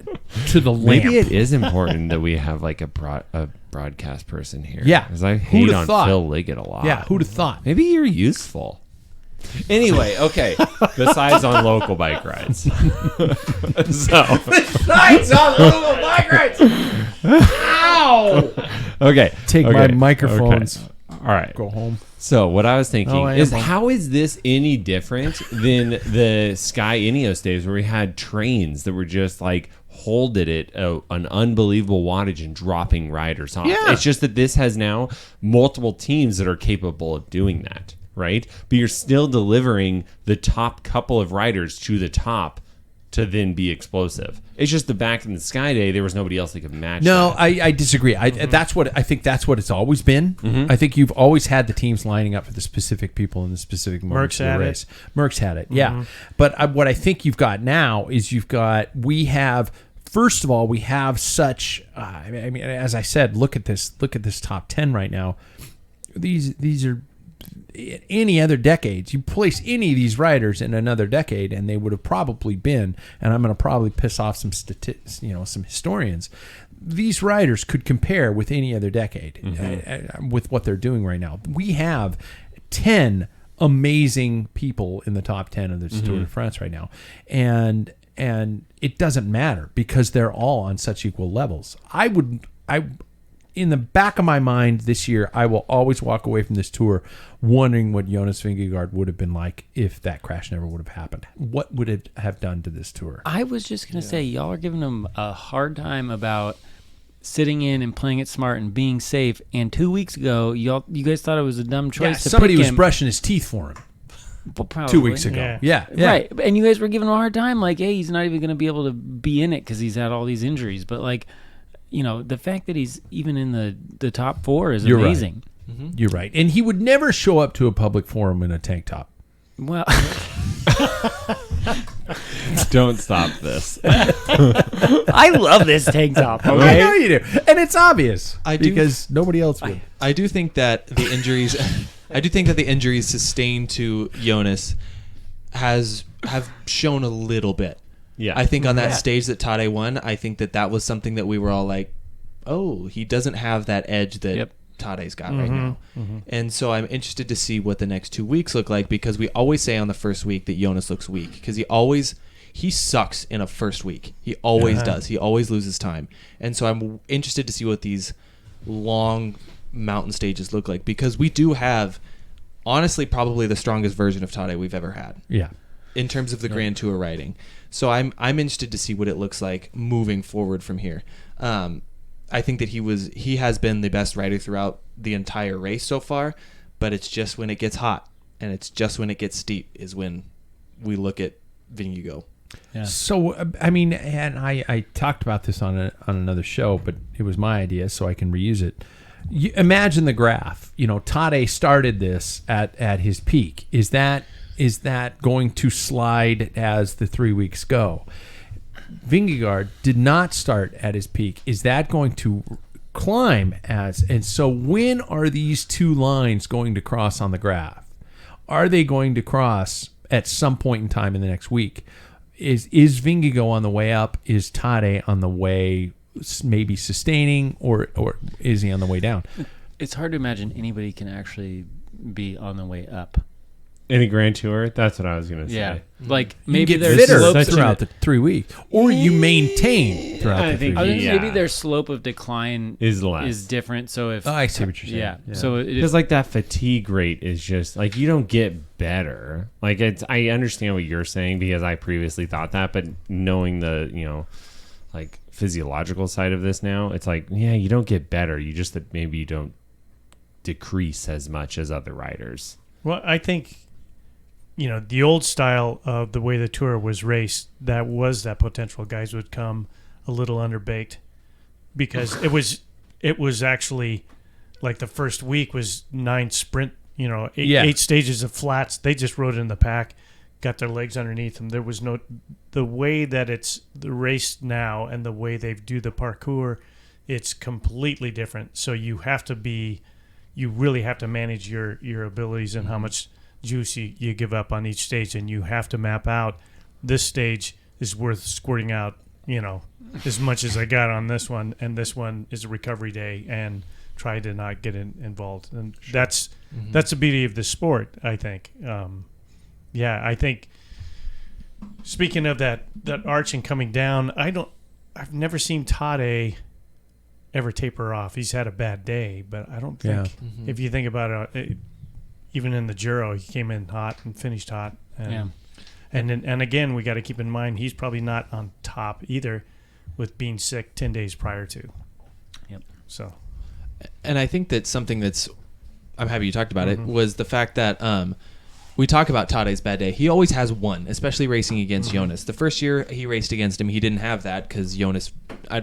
to the lamp. Maybe it is important that we have like a broadcast person here. Yeah. because I Who'd hate have on thought? Phil Liggett a lot. Yeah, who'd have thought? Maybe you're useful. Anyway, okay. Besides on local bike rides. So Besides on little migrants. Ow! okay. Take my microphones. Okay. All right. Go home. So what I was thinking Oh, I is am. how is this any different than the Sky Ineos days where we had trains that were just like holding it at an unbelievable wattage and dropping riders off. Yeah. It's just that this has now multiple teams that are capable of doing that, right? But you're still delivering the top couple of riders to the top to then be explosive. It's just the back in the Sky day, there was nobody else that could match No, that. I disagree. I think that's what it's always been. I think you've always had the teams lining up for the specific people in the specific moments Merck's of the had it. race. Merck's had it, yeah. But what I think you've got now is first of all, we have such. I mean, as I said, look at this top 10 right now. These are. In any other decades, you place any of these riders in another decade, and they would have probably been. And I'm going to probably piss off some some historians. These riders could compare with any other decade with what they're doing right now. We have 10 amazing people in the top 10 of the Tour de France right now, and it doesn't matter because they're all on such equal levels. In the back of my mind this year, I will always walk away from this tour wondering what Jonas Vingegaard would have been like if that crash never would have happened. What would it have done to this tour? I was just going to say, y'all are giving him a hard time about sitting in and playing it smart and being safe. And 2 weeks ago, you guys thought it was a dumb choice to somebody pick was him. brushing his teeth for him Well, probably. 2 weeks ago. Yeah. Yeah. Right. And you guys were giving him a hard time, like, hey, he's not even going to be able to be in it because he's had all these injuries. But, like, the fact that he's even in the top 4 is You're right. amazing. You're right. And he would never show up to a public forum in a tank top. Well, Don't stop this. I love this tank top. I Okay. know you do. And it's obvious I do- because nobody else would. I do think that the injuries, sustained to Jonas have shown a little bit. Yeah. I think on that stage that Tade won, I think that was something that we were all like, oh, he doesn't have that edge that Yep. Tade's got right now. And so I'm interested to see what the next 2 weeks look like because we always say on the first week that Jonas looks weak because he sucks in a first week. He always does. He always loses time. And so I'm interested to see what these long mountain stages look like because we do have, honestly, probably the strongest version of Tade we've ever had. Yeah. In terms of the Grand Tour riding. So I'm interested to see what it looks like moving forward from here. I think that he has been the best rider throughout the entire race so far, but it's just when it gets hot and it's just when it gets steep is when we look at Vingegaard. Yeah. So, I mean, and I talked about this on another show, but it was my idea, so I can reuse it. Imagine the graph. Tade started this at his peak. Is that going to slide as the 3 weeks go? Vingegaard did not start at his peak. Is that going to climb and so when are these two lines going to cross on the graph? Are they going to cross at some point in time in the next week? Is Vingegaard on the way up? Is Tade on the way maybe sustaining, or is he on the way down? It's hard to imagine anybody can actually be on the way up. In a Grand Tour, that's what I was gonna say. Yeah, like Maybe maybe you get there's fitter slopes throughout the 3 weeks, or you maintain throughout I the 3 think I weeks. think Yeah. maybe their slope of decline Is less. is different. So if I see what you're saying. yeah, so it Because is like that fatigue rate is just like you don't get better. Like I understand what you're saying because I previously thought that, but knowing the like physiological side of this now, it's like you don't get better. You just that maybe you don't decrease as much as other riders. Well, I think, the old style of the way the Tour was raced, that was that potential guys would come a little underbaked because it was actually like the first week was 9 sprint, eight stages of flats. They just rode in the pack, got their legs underneath them. There was the way that it's the race now and the way they do the parkour, it's completely different. So you really have to manage your abilities and how much juice you give up on each stage, and you have to map out this stage is worth squirting out as much as I got on this one, and this one is a recovery day, and try to not get involved. And that's the beauty of the sport, I think. I think speaking of that arch and coming down, I've never seen Tade ever taper off. He's had a bad day, but I don't think if you think about it, even in the Giro, he came in hot and finished hot. And again, we got to keep in mind he's probably not on top either, with being sick 10 days prior to. Yep. So, And I think that something I'm happy you talked about it, was the fact that we talk about Tade's bad day. He always has one, especially racing against Jonas. The first year he raced against him, he didn't have that because Jonas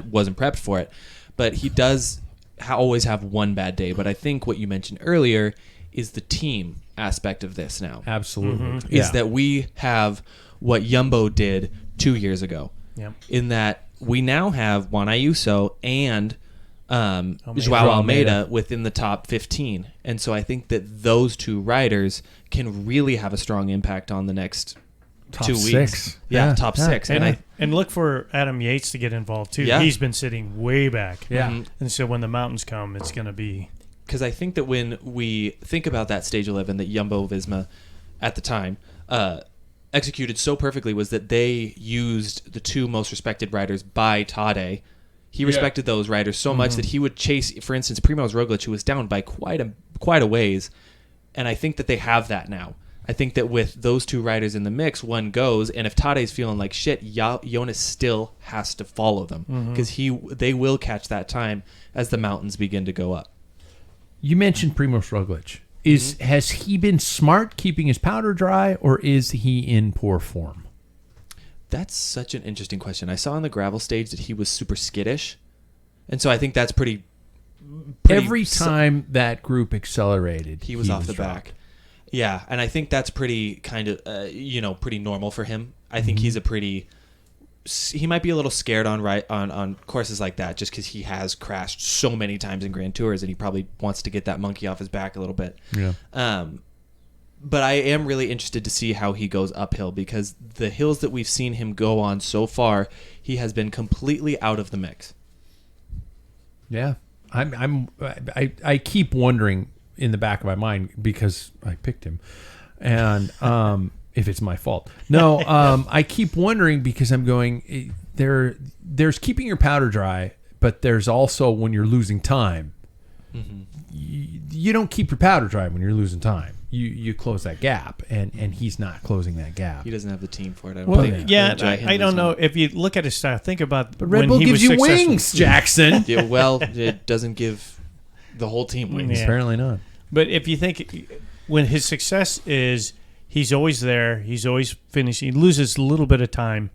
wasn't prepped for it. But he does always have one bad day. But I think what you mentioned earlier is the team aspect of this now. Absolutely. Is that we have what Jumbo did 2 years ago. Yep. In that we now have Juan Ayuso and Joao Almeida. Almeida within the top 15. And so I think that those two riders can really have a strong impact on the next Top 2 weeks. 6. Yeah, top 6. And look for Adam Yates to get involved too. Yeah. He's been sitting way back. Yeah. And so when the mountains come, it's going to be... Because I think that when we think about that stage 11 that Jumbo-Visma at the time executed so perfectly, was that they used the two most respected riders by Tade. He respected those riders so much that he would chase, for instance, Primož Roglic, who was down by quite a ways. And I think that they have that now. I think that with those two riders in the mix, one goes, and if Tade's feeling like shit, Jonas still has to follow them because they will catch that time as the mountains begin to go up. You mentioned Primož Roglic. Has he been smart keeping his powder dry, or is he in poor form? That's such an interesting question. I saw on the gravel stage that he was super skittish, and so I think that's pretty Every time that group accelerated, he was off the dropped. back. Yeah, and I think that's pretty kind of pretty normal for him. I think he's he might be a little scared on courses like that just because he has crashed so many times in Grand Tours, and he probably wants to get that monkey off his back a little bit. Yeah. But I am really interested to see how he goes uphill, because the hills that we've seen him go on so far, he has been completely out of the mix. Yeah. I keep wondering in the back of my mind, because I picked him, and if it's my fault. No, I keep wondering because I'm going, there's keeping your powder dry, but there's also when you're losing time, you don't keep your powder dry when you're losing time. You close that gap, and he's not closing that gap. He doesn't have the team for it. I don't Well, think. Yeah, Enjoy him I don't losing. know. If you look at his style, think about But Red when Bull he gives was you successful. wings, Jackson. Yeah, well, it doesn't give the whole team wings. Yeah. Apparently not. But if you think when his success is he's always there, he's always finishing, he loses a little bit of time,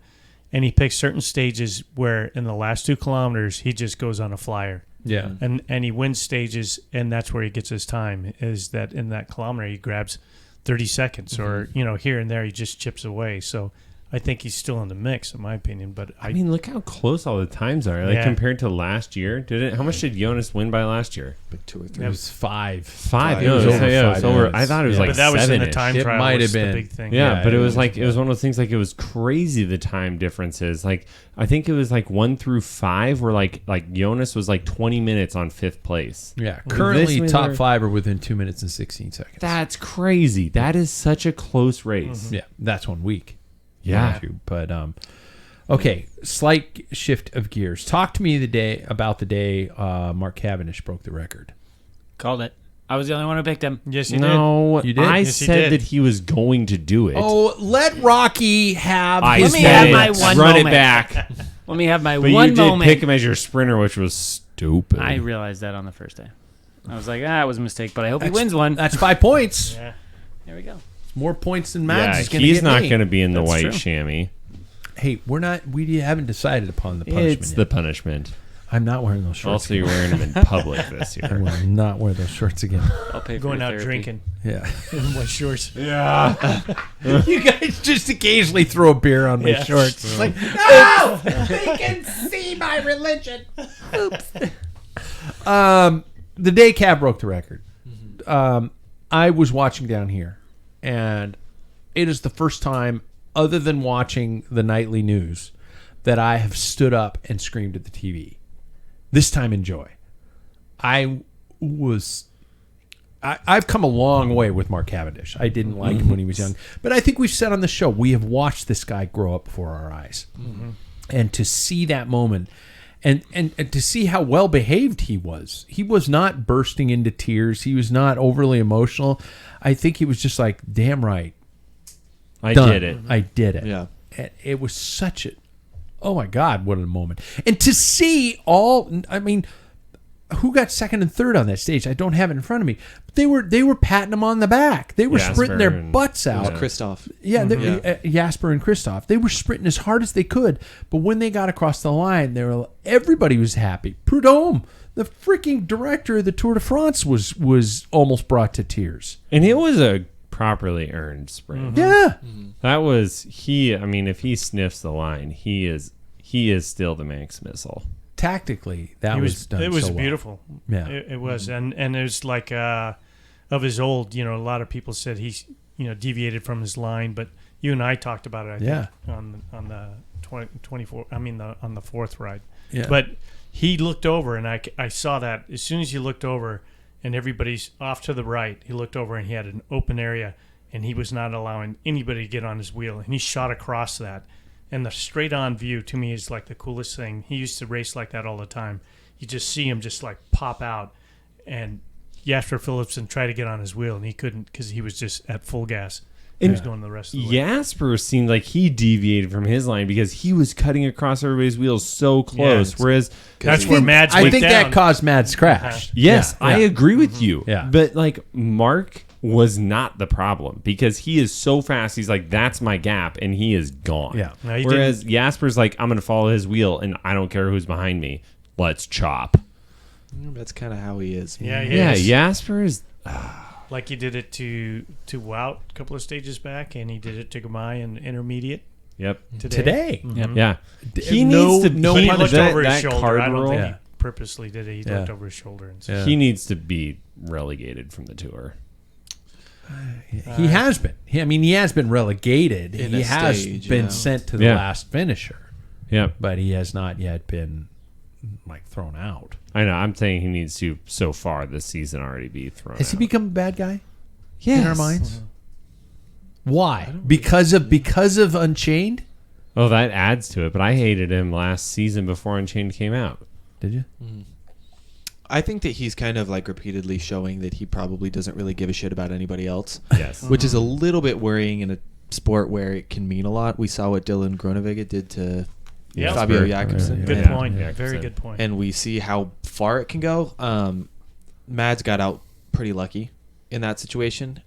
and he picks certain stages where in the last 2 kilometers he just goes on a flyer. Yeah. And he wins stages, and that's where he gets his time, is that in that kilometer he grabs 30 seconds or, here and there he just chips away. So I think he's still in the mix, in my opinion. But I mean, look how close all the times are. Like Yeah. compared to last year. How much did Jonas win by last year? Like 2 or 3. It was 5. 5. It was No, over yeah, it was 5 over. minutes. I thought it was Yeah. like but that was in the 7-ish. time It trial. might was have the been. big thing. Yeah, Yeah, but it it was was- like it was one of those things. Like it was crazy the time differences. Like I think it was like 1 through 5, where like Jonas was like 20 minutes on 5th place. Yeah. This Currently, one top there- 5 are within 2 minutes and 16 seconds. That's crazy. That is such a close race. Yeah, that's 1 week. Yeah. Mind you. But okay, slight shift of gears. Talk to me about the day Mark Cavendish broke the record. Called it. I was the only one who picked him. Yes, he No, You did? I Yes, he said did. that he was going to do it. Oh, let Rocky have I his Let me said have it. my one Run moment. it back. Let me have my But one you did moment. pick him as your sprinter, which was stupid. I realized that on the first day. I was like, it was a mistake, but I hope he wins one. That's 5 points. Yeah. There we go. More points than Mads yeah, is going to he's get not me. going to be in the That's white true. chamois. Hey, we haven't decided upon the punishment It's yet. the punishment. I'm not wearing those shorts. Also, you're again. wearing them in public this I year. will not wear those shorts again. I'll pay for Going your out therapy. drinking Yeah. in white shorts. Yeah. You guys just occasionally throw a beer on my Yeah. shorts. It's like, no! They can see my religion. Oops. The day Cav broke the record, I was watching down here, and it is the first time, other than watching the nightly news, that I have stood up and screamed at the TV. This time in joy. I've come a long way with Mark Cavendish. I didn't like him when he was young. But I think we've said on the show, we have watched this guy grow up before our eyes. And to see that moment and to see how well behaved he was not bursting into tears. He was not overly emotional. I think he was just like, damn right. I Done. did it. I did it. Yeah. And it was such a, oh my God, what a moment. And to see who got second and third on that stage? I don't have it in front of me. But they were patting him on the back. They were Jasper sprinting their and- butts It out. was Christoph. Yeah, Jasper and Christoph. They were sprinting as hard as they could. But when they got across the line, everybody was happy. Prudhomme, the freaking director of the Tour de France, was almost brought to tears. And it was a properly earned sprint. Yeah. That was he. I mean, if he sniffs the line, he is still the Manx missile. Tactically, that was done It was so well. beautiful. Yeah. It was, and it was like of his old. A lot of people said he's deviated from his line, but you and I talked about it. I think on the 24. I mean on the fourth ride. Yeah. But he looked over, and I saw that as soon as he looked over, and everybody's off to the right. He looked over, and he had an open area, and he was not allowing anybody to get on his wheel, and he shot across that. And the straight-on view, to me, is like the coolest thing. He used to race like that all the time. You just see him just like pop out. And Jasper Philipsen tried to get on his wheel, and he couldn't because he was just at full gas. He was going the rest of the way. Jasper seemed like he deviated from his line because he was cutting across everybody's wheels so close. it's- Whereas, That's where Mads I went think down. that caused Mads crash. yes, Yeah, I yeah. agree with you. Yeah. But like Mark was not the problem because he is so fast. He's like, that's my gap, and he is gone. Yeah. No, he Whereas Jasper's like, I'm going to follow his wheel, and I don't care who's behind me. Let's chop. That's kind of how he is. Yeah, Yeah, is. Jasper is. Like he did it to Wout a couple of stages back, and he did it to Gamai in intermediate Yep. Today. Yeah. He no- needs to. no But he punish- looked that, over his that shoulder. card I don't roll, think Yeah. he purposely did it. He Yeah. looked over his shoulder and said, Yeah. he needs to be relegated from the tour. He has been. He has been relegated. In He a has stage, been yeah. sent to the Yeah. last finisher, Yep. but he has not yet been thrown out. I know. I'm saying he needs to, so far this season, already be thrown Has he out. become a bad guy Yes. in our minds? Why? Because of Unchained? Oh, that adds to it. But I hated him last season before Unchained came out. Did you? I think that he's kind of like repeatedly showing that he probably doesn't really give a shit about anybody else, Yes. which is a little bit worrying in a sport where it can mean a lot. We saw what Dylan Groenewegen did to Yeah. Fabio Yeah. Jakobsen. Good and, point. Yeah, Very 100%. good point. and we see how far it can go. Mads got out pretty lucky in that situation,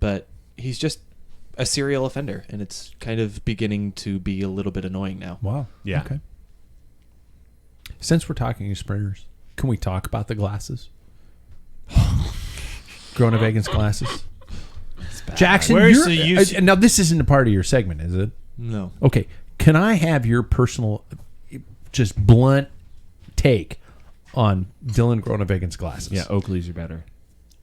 but he's just a serial offender, and it's kind of beginning to be a little bit annoying now. Wow. Yeah. Okay. Since we're talking sprinters, can we talk about the glasses? Groenewegen's glasses. Jackson, Where's you're, the use- now this isn't a part of your segment, is it? No. Okay. Can I have your personal, just blunt take on Dylan Groenewegen's glasses? Yeah, Oakley's are better.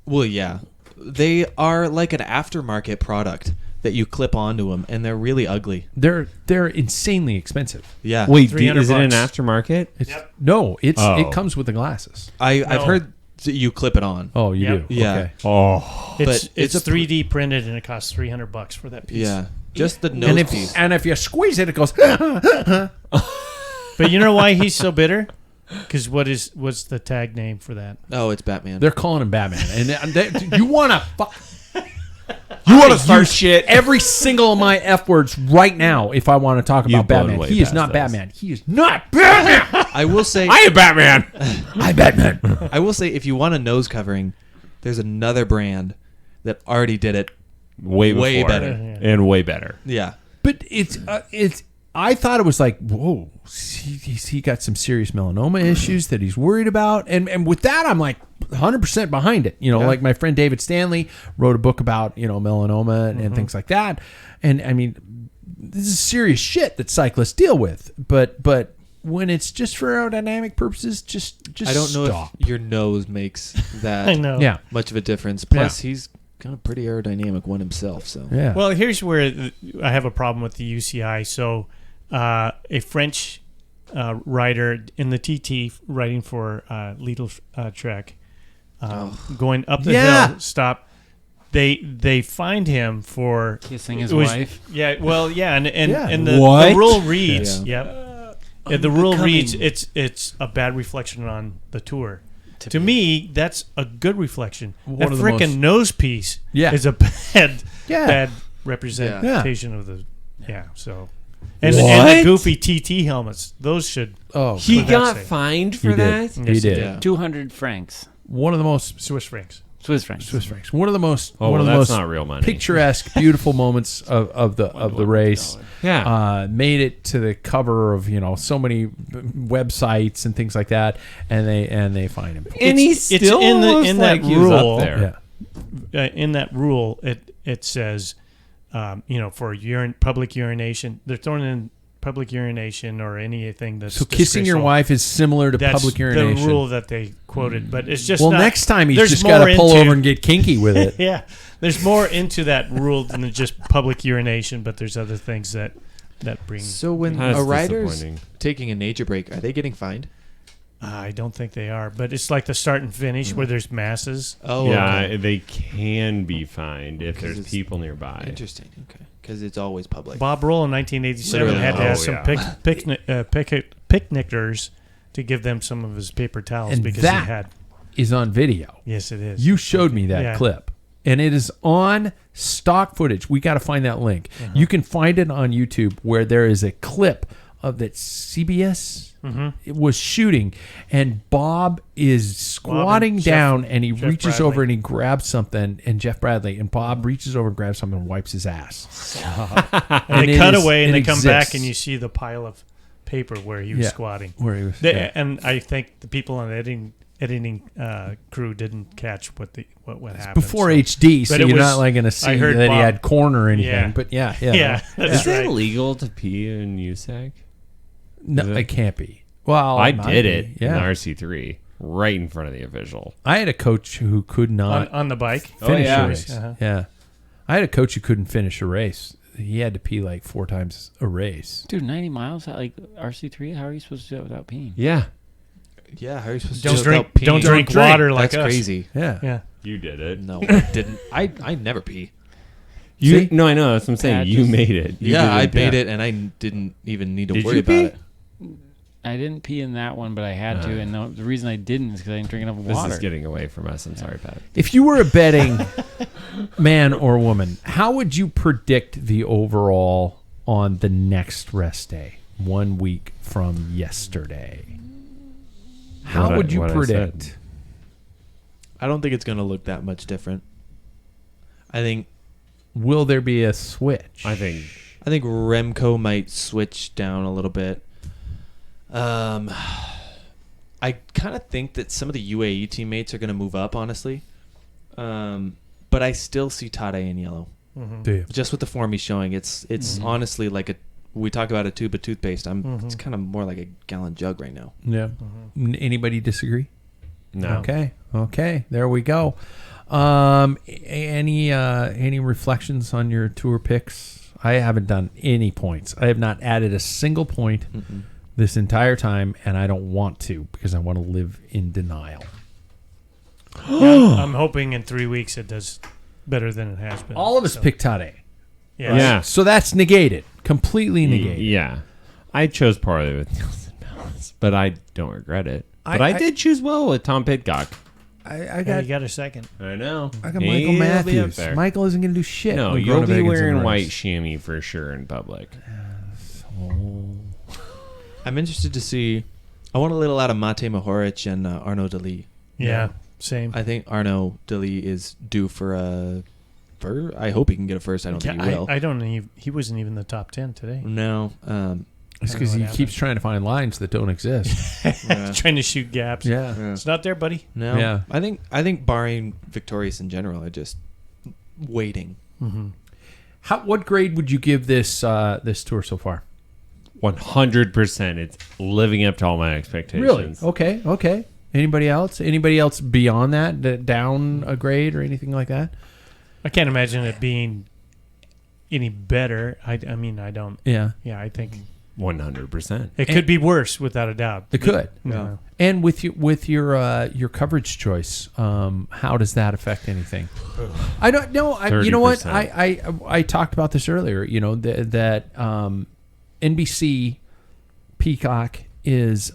Well, yeah. They are like an aftermarket product that you clip onto them, and they're really ugly. They're insanely expensive. Yeah. Wait, $300 is it an bucks. aftermarket? It's, Yep. No, it Oh. comes with the glasses. I've No. heard that you clip it on. Oh, you Yep. do? Yeah. Okay. Oh. It's but it's a 3D printed and it costs $300 for that piece. Yeah. Just the nose And piece. if you squeeze it, it goes. But you know why he's so bitter? Because what's the tag name for that? Oh, it's Batman. They're calling him Batman, and you want to. You want to start shit? Every single of my F words right now if I want to talk about You've blown Batman. way He is past not those. Batman. He is not Batman. I will say I am Batman. I'm Batman. I will say if you want a nose covering, there's another brand that already did it. Way Way better. And way better. Yeah. But it's I thought it was like, whoa, he got some serious melanoma issues that he's worried about. And with that, I'm like 100% behind it. You know, like my friend David Stanley wrote a book about, melanoma and things like that. And I mean, this is serious shit that cyclists deal with. But when it's just for aerodynamic purposes, just I don't know stop. if your nose makes that I know. Yeah. much of a difference. Plus, he's kind of pretty aerodynamic one himself. So Yeah. Well, here's where I have a problem with the UCI. So, a French rider in the TT riding for Lidl Trek, going up the Yeah. hill, stop. They find him for Kissing his it was- wife. Yeah, well, yeah, and Yeah. the What? rule reads, Yeah. yep. The rule reads it's a bad reflection on the tour. To me, that's a good reflection. One That of the freaking most- nose piece Yeah. is a bad Yeah. bad representation of the So, and What? the goofy TT helmets, those should Oh, He What did that got say? fined He for did. that? He Yes, did. yeah. 200 francs. One of the most Swiss francs. Swiss francs. Swiss francs. One of the most Oh, one of well, the that's most not real money. picturesque, beautiful moments of the race. Yeah. Made it to the cover of so many websites and things like that, and they find him. And he it's still in the- looks in that like he was rule. up there. Yeah, In that rule, it says, for public urination, they're throwing in public urination or anything that's so kissing your disgraceful. wife is similar to That's public urination. the rule that they quoted, but it's just Well, not, next time he's there's just got to more pull into- over and get kinky with it. Yeah, there's more into that rule than just public urination, but there's other things that bring. So when That's a rider's disappointing. taking a nature break, are they getting fined? I don't think they are, but it's like the start and finish where there's masses. Oh, Yeah, okay. they can be fined if there's it's people nearby. Interesting. Okay, because it's always public. Bob Roll in 1987 Literally. had to have Oh, some yeah. picnickers to give them some of his paper towels And because that- he had. Is on video. Yes, it is. You showed me that Yeah. clip, and it is on stock footage. We got to find that link. You can find it on YouTube where there is a clip of that CBS it was shooting, and Bob is squatting Jeff- down, and he Jeff reaches Bradley. over and he grabs something, and Jeff Bradley, and Bob reaches over and grabs something and wipes his ass. and and they it cut is- away and it they come back exists. and you see the pile of paper where he was Yeah. squatting. Where he was, They, And I think the people on the editing crew didn't catch what happened. before so- HD, so But it you're was- not like going to see I heard that he Bob- had corn or anything. Yeah. But yeah. Yeah, that's Is it right. illegal to pee in USAC? No, Is it? it can't be. Well, I it might did be. it in Yeah. RC3 right in front of the official. I had a coach who could not on the bike. finish yeah. a race. Uh-huh. Yeah. I had a coach who couldn't finish a race. He had to pee like 4 times a race. Dude, 90 miles at like RC3? How are you supposed to do it without peeing? Yeah, Yeah, how are you supposed to Don't do it drink. without peeing? Don't drink drink. water like That's us. crazy. Yeah. Yeah. you did it. No, I didn't. I never pee. You See? no, I know. That's what I'm saying. Yeah, you just- made it. You Yeah, did I it. made it, and I didn't even need to Did worry you about pee? it. I didn't pee in that one, but I had to, and the reason I didn't is because I didn't drink enough This water. is getting away from us. I'm sorry, Pat. If you were a betting man or woman, how would you predict the overall on the next rest day, 1 week from yesterday? How would you predict? I don't think it's going to look that much different. I think Will there be a switch? I think Remco might switch down a little bit. I kind of think that some of the UAE teammates are going to move up, honestly. But I still see Tade in yellow. Do you? Just with the form he's showing, it's honestly like we talk about a tube of toothpaste. It's kind of more like a gallon jug right now. Yeah. Anybody disagree? no. Okay. There we go. Any reflections on your tour picks? I haven't done any points. I have not added a single point this entire time, and I don't want to because I want to live in denial. I'm hoping in 3 weeks it does better than it has been. All of us picked Tade. Yeah. Yeah. So that's negated. Completely negated. Yeah. I chose poorly with Nielsen Balance, but I don't regret it. But I I did choose well with Tom Pitcock. I Yeah, got you got a second. I know. Michael He'll be up Matthews. there. Michael isn't going to do shit. No, when you'll be Groenewegen wearing in the white race. chamois for sure in public. I'm interested to see. I want a little out of Mate Mohoric and Arnaud Delis. Yeah, same. I think Arnaud Delis is due for a first. I hope he can get a first. I don't think he will. I don't even. He wasn't even in the top 10 today. No. It's I because don't he know what keeps trying to find lines that don't exist. Yeah. Trying to shoot gaps. Yeah. It's not there, buddy. No. Yeah. I think barring Victorious in general, I just waiting. Mm-hmm. What grade would you give this this tour so far? 100%. It's living up to all my expectations. Really? Okay. Anybody else? Anybody else beyond that down a grade or anything like that? I can't imagine it being any better. I mean, I don't. Yeah. Yeah, I think 100%. it could be worse without a doubt. It could. No. And with your coverage choice, how does that affect anything? I don't know. You know what? 30%. I talked about this earlier. You know that NBC Peacock is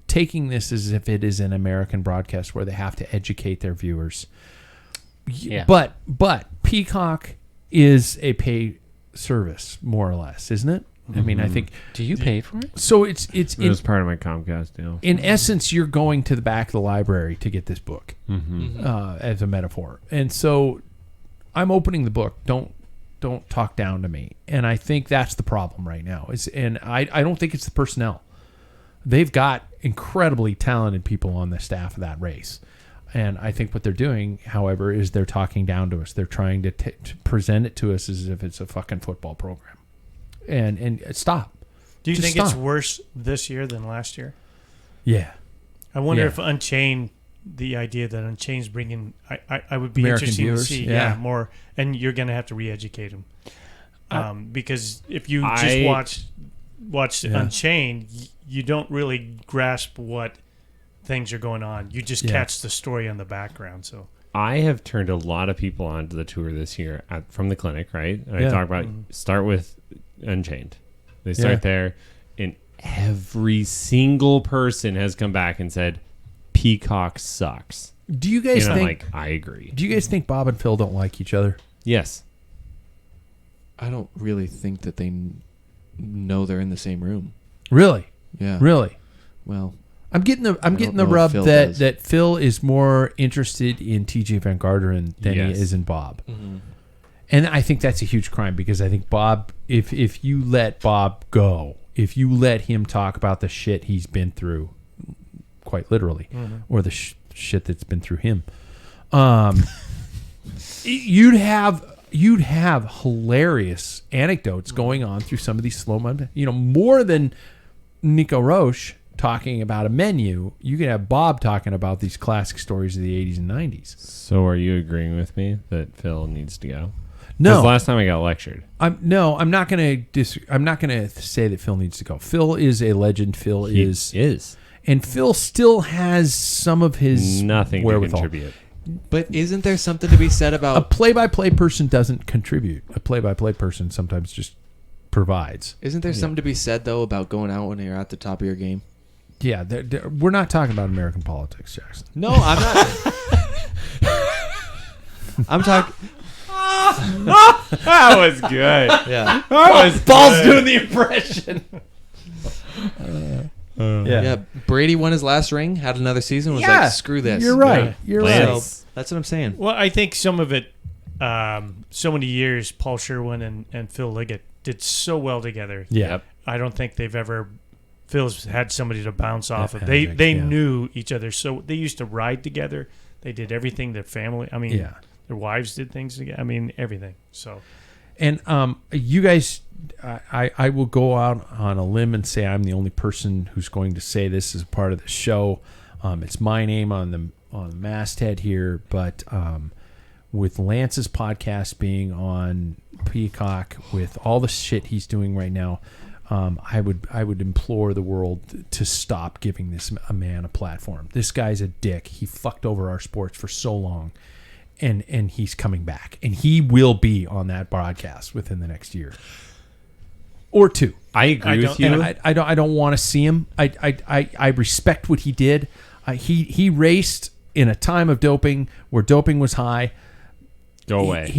taking this as if it is an American broadcast where they have to educate their viewers. Yeah. But Peacock is a pay service, more or less, isn't it? I mean, I think Do you pay for it? so. It's It was part of my Comcast deal. in essence, you're going to the back of the library to get this book, as a metaphor. And so, I'm opening the book. Don't talk down to me. And I think that's the problem right now. I don't think it's the personnel. They've got incredibly talented people on the staff of that race. And I think what they're doing, however, is they're talking down to us. They're trying to present it to us as if it's a fucking football program. And stop. Do you Just think it's stop. worse this year than last year? Yeah. I wonder Yeah. if Unchained, the idea that Unchained's bringing, I would be American interested viewers, to see, yeah. more, and you're going to have to re-educate them, because if you I- just watch Yeah. Unchained, you don't really grasp what things are going on. You just Yeah. catch the story on the background. So I have turned a lot of people onto the tour this year from the clinic, right? And Yeah. I talk about start with Unchained. They start Yeah. there, and every single person has come back and said, Peacock sucks. Do you guys And I'm think? like, I agree. Do you guys think Bob and Phil don't like each other? Yes. I don't really think that they know they're in the same room. Really? Yeah. Really? Well, I'm getting the don't know if rub Phil that does. that Phil is more interested in TJ Van Garderen than Yes. he is in Bob. And I think that's a huge crime because I think Bob, if you let Bob go, if you let him talk about the shit he's been through, quite literally, or the shit that's been through him, you'd have hilarious anecdotes going on through some of these slow mo. More than Nico Roche talking about a menu, you could have Bob talking about these classic stories of the 80s and 90s. So are you agreeing with me that Phil needs to go? No, Because last time I got lectured. I'm not going to say that Phil needs to go. Phil is a legend. Phil He is, and Phil still has some of his nothing to wherewithal. contribute. but isn't there something to be said A about? play-by-play person doesn't contribute. A play-by-play person sometimes just provides. Isn't there something to be said though about going out when you're at the top of your game? Yeah, we're not talking about American politics, Jackson. No, I'm not. I'm talking. That was good. Yeah, Ball's doing the impression. yeah. Brady won his last ring, had another season. Was like, screw this. You're right. Yeah. You're Lance. right. So that's what I'm saying. Well, I think some of it, so many years, Paul Sherwin and Phil Liggett did so well together. Yeah. Yep. I don't think they've ever. Phil's had somebody to bounce off of. Hendricks, They yeah. knew each other, so they used to ride together. They did everything. Their family. I mean, Yeah. their wives did things together. I mean, everything. So And you guys, I will go out on a limb and say I'm the only person who's going to say this as part of the show. It's my name on the masthead here, but with Lance's podcast being on Peacock, with all the shit he's doing right now, I would implore the world to stop giving this a man a platform. This guy's a dick. He fucked over our sports for so long. And he's coming back, and he will be on that broadcast within the next year or two. I agree with you. And I don't want to see him. I respect what he did. He raced in a time of doping where doping was high. Go away.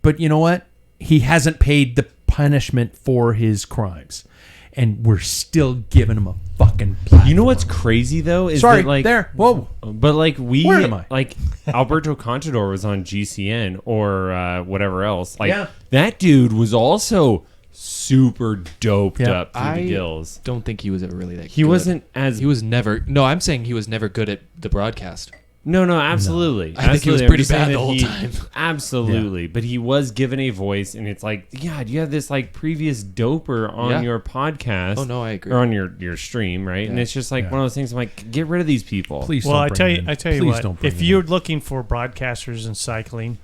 But you know what? He hasn't paid the punishment for his crimes, and we're still giving him a fucking platform. You know what's crazy though is Sorry, that, like, there. Whoa. But like Where am I? like Alberto Contador was on GCN or whatever else. Like Yeah. that dude was also super doped Yeah. up through the gills. Don't think he was ever really that. He good. wasn't as He was never. No, I'm saying he was never good at the broadcast. No, absolutely. I think he was Absolutely. I'm pretty just saying bad that the whole time. Absolutely. But he was given a voice, and it's like, yeah, you have this like previous doper on Yeah. your podcast. Oh, no, I agree. Or on your stream, right? And it's just like one of those things. I'm like, get rid of these people. Please. well, don't I bring tell him you, in. I tell you Please what. don't bring If him you're in. looking for broadcasters in cycling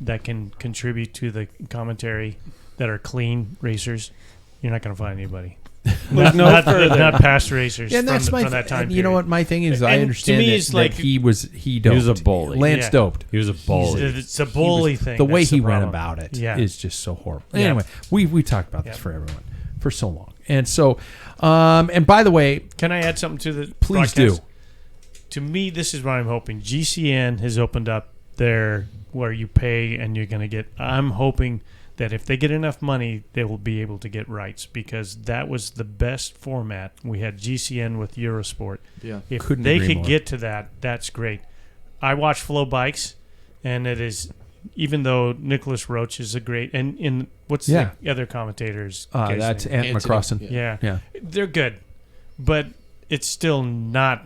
that can contribute to the commentary that are clean racers, you're not going to find anybody. Look no not further. past racers. Yeah, and that's from my. that time. You know period. what my thing is? I And to understand me, that, it's like- that he doped. was a bully. Lance Yeah. doped. He was a bully. It's a bully thing. The way That's he the went problem. about it is Yeah. just so horrible. Yeah. Anyway, we talked about this Yeah. for everyone for so long, and so and by the way, Can I add something to the please broadcast? do. To me, this is what I'm hoping. GCN has opened up their where you pay and you're going to get. I'm hoping that if they get enough money, they will be able to get rights because that was the best format. We had GCN with Eurosport. Yeah. If Couldn't they agree could more. get to that, that's great. I watch Flow Bikes, and it is even though Nicholas Roach is a great and in what's Yeah. the other commentators? That's Ant Anthony, McCrossan. yeah. Yeah. Yeah. They're good, but it's still not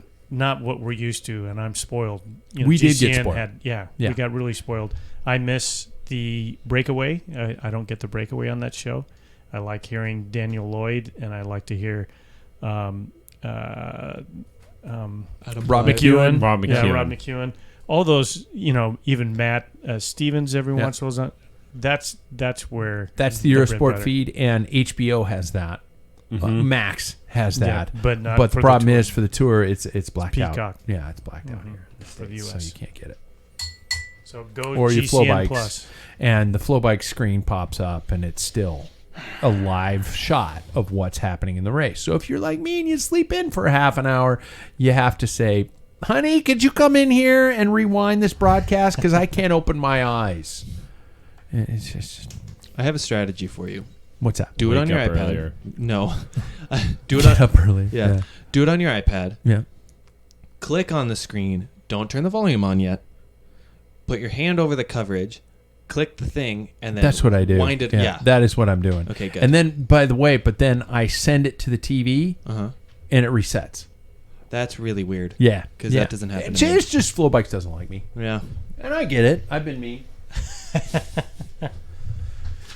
what we're used to, and I'm spoiled. You know, We did get GCN spoiled. Yeah, Yeah. we got really spoiled. I miss the breakaway. I don't get the breakaway on that show. I like hearing Daniel Lloyd, and I like to hear Adam Rob Blythe. McEwen. Rob Yeah, McEwen. Rob McEwen. All those, even Matt Stevens every Yeah. once in a while. That's where That's the bread Eurosport butter. feed, and HBO has that. Max has Yeah, that. but not But for the the problem tour. is for the tour, it's blacked Peacock. out. Yeah, it's blacked out Mhm. here For the so US. you can't get it. So go Or your Flow GCN Bikes. Plus. And the Flow Bike screen pops up, and it's still a live shot of what's happening in the race. So if you're like me and you sleep in for half an hour, you have to say, honey, could you come in here and rewind this broadcast? Because I can't open my eyes. It's just, I have a strategy for you. what's that? Do it on Wake your up iPad. earlier. No. Do it Get on. up early. Yeah. Do it on your iPad. Yeah. Click on the screen. Don't turn the volume on yet. Put your hand over the coverage. Click the thing, and then That's what I do. Wind it. Yeah. That is what I'm doing. Okay, good. And then, by the way, then I send it to the TV, Uh-huh. and it resets. That's really weird. Yeah. 'Cause that doesn't happen It's to me. it's just Flow Bikes doesn't like me. Yeah. And I get it. I've been mean.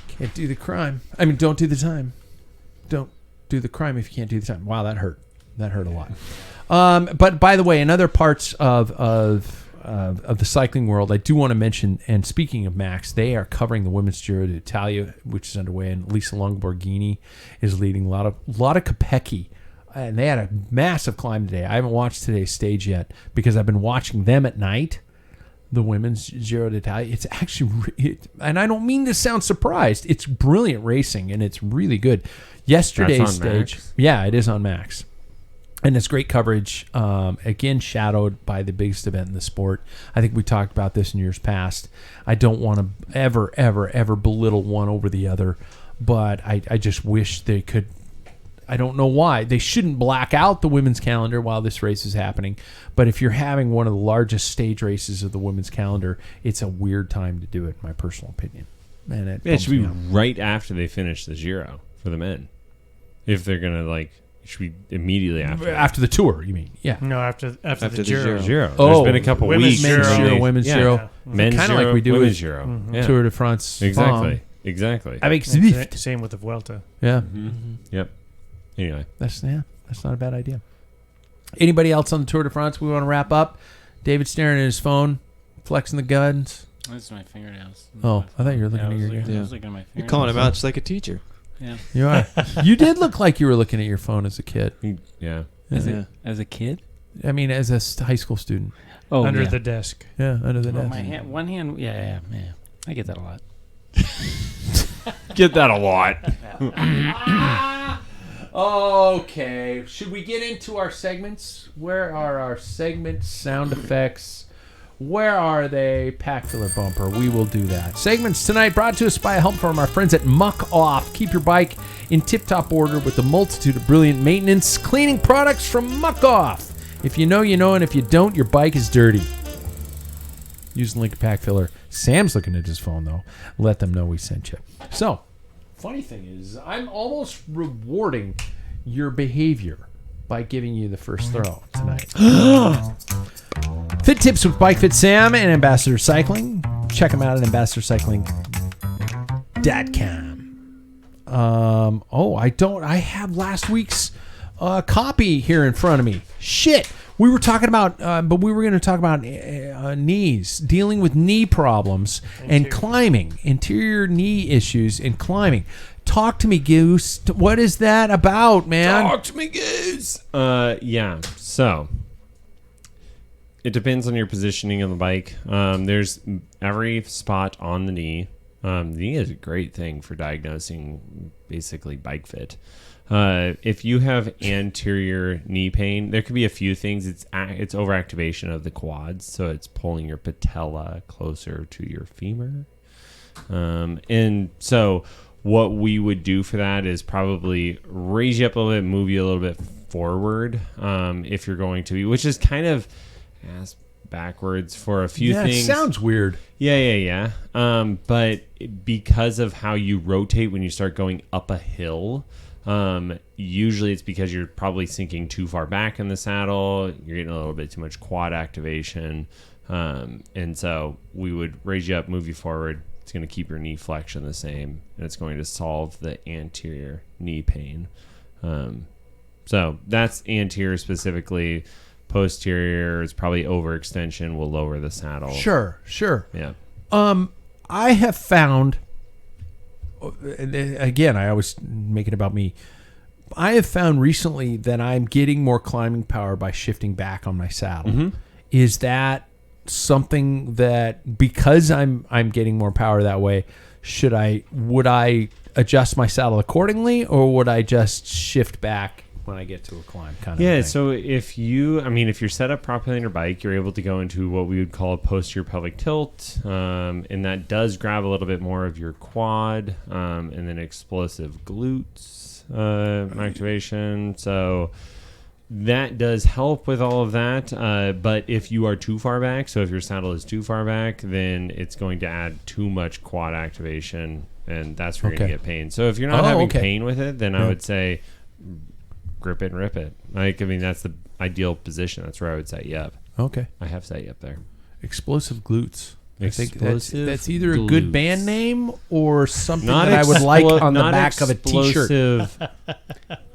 Can't do the crime. I mean, don't do the time. Don't do the crime if you can't do the time. Wow, that hurt. That hurt a lot. But by the way, in other parts of the cycling world, I do want to mention. And speaking of Max, they are covering the Women's Giro d'Italia, which is underway, and Lisa Longoborghini is leading a lot of Kopecky. And they had a massive climb today. I haven't watched today's stage yet because I've been watching them at night. the women's Giro d'Italia. It's actually, and I don't mean to sound surprised. It's brilliant racing, and it's really good. Yesterday's That's on stage, Max? yeah, it is on Max, and it's great coverage. Again, shadowed by the biggest event in the sport. I think we talked about this in years past. I don't want to ever belittle one over the other, but I just wish they could. I don't know why. They shouldn't black out the women's calendar while this race is happening. But if you're having one of the largest stage races of the women's calendar, it's a weird time to do it, in my personal opinion. And it should be right after they finish the Giro for the men. If they're going to, like, it should be immediately after. After the tour, you mean? Yeah. No, after the Giro. Giro. Oh, There's been a couple women's weeks. Giro. Men's Giro, women's Yeah. Giro. Men's Kind of Giro, like we do women's with Giro. Yeah. Tour de France. Exactly. Exactly. Avec And Zwift. same with the Vuelta. Yeah. Yep. Anyway. That's not a bad idea. Anybody else on the Tour de France we want to wrap up? David staring at his phone, flexing the guns. That's my fingernails. Oh, I thought you were looking I at was your looking, guns. I was looking at my fingernails. You're calling him out just like a teacher. Yeah. You are. You did look like you were looking at your phone as a kid. Yeah. Yeah. As a kid? I mean, as a high school student. Oh, Under yeah. the desk. Yeah, under the Well, desk. my hand, one hand, yeah. I get that a lot. Get that a lot. Okay. Should we get into our segments? Where are our segment sound effects? Where are they? Pack filler bumper. We will do that. Segments tonight brought to us by help from our friends at Muck Off. Keep your bike in tip-top order with a multitude of brilliant maintenance cleaning products from Muck Off. If you know, you know, and if you don't, your bike is dirty. Use the link to Pack Filler. Sam's looking at his phone, though. Let them know we sent you. So, funny thing is, I'm almost rewarding your behavior by giving you the first throw tonight. Fit tips with Bike Fit Sam and Ambassador Cycling. Check them out at ambassadorcycling.com. I have last week's copy here in front of me. Shit. We were talking about, but we were going to talk about knees, dealing with knee problems and climbing, interior knee issues and climbing. Talk to me, Goose. What is that about, man? Talk to me, Goose. Yeah. So it depends on your positioning of the bike. There's every spot on the knee. The knee is a great thing for diagnosing basically bike fit. If you have anterior knee pain, there could be a few things. It's overactivation of the quads, so it's pulling your patella closer to your femur. And so what we would do for that is probably raise you up a little bit, move you a little bit forward, if you're going to be, which is kind of ass backwards for a few things. It sounds weird. Yeah. But because of how you rotate when you start going up a hill, usually it's because you're probably sinking too far back in the saddle. You're getting a little bit too much quad activation. And so we would raise you up, move you forward. It's going to keep your knee flexion the same, and it's going to solve the anterior knee pain. So that's anterior specifically. Posterior is probably overextension will lower the saddle. Sure. Yeah. I have found, again, I always make it about me. I have found recently that I'm getting more climbing power by shifting back on my saddle. Mm-hmm. Is that something that, because I'm getting more power that way, would I adjust my saddle accordingly, or would I just shift back when I get to a climb kind of thing? So if you're set up properly on your bike, you're able to go into what we would call a posterior pelvic tilt, and that does grab a little bit more of your quad, and then explosive glutes activation. So that does help with all of that. But if you are too far back, so if your saddle is too far back, then it's going to add too much quad activation, and that's where you're going to get pain. So if you're not having pain with it, then I would say grip it and rip it. That's the ideal position. That's where I would set you up. Okay. I have set you up there. Explosive glutes. I think Explosive that's either a glutes. good band name or something Not that I would like on the not back of a T-shirt. explosive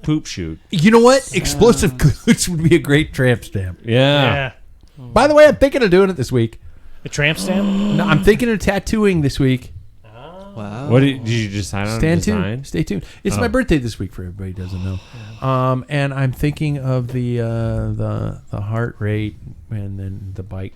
poop shoot. You know what? Explosive glutes would be a great tramp stamp. Yeah. By the way, I'm thinking of doing it this week. A tramp stamp? No, I'm thinking of tattooing this week. Wow. What did you decide on? Stand design? tuned. Stay tuned. It's my birthday this week, for everybody who doesn't know. And I'm thinking of the heart rate and then the bike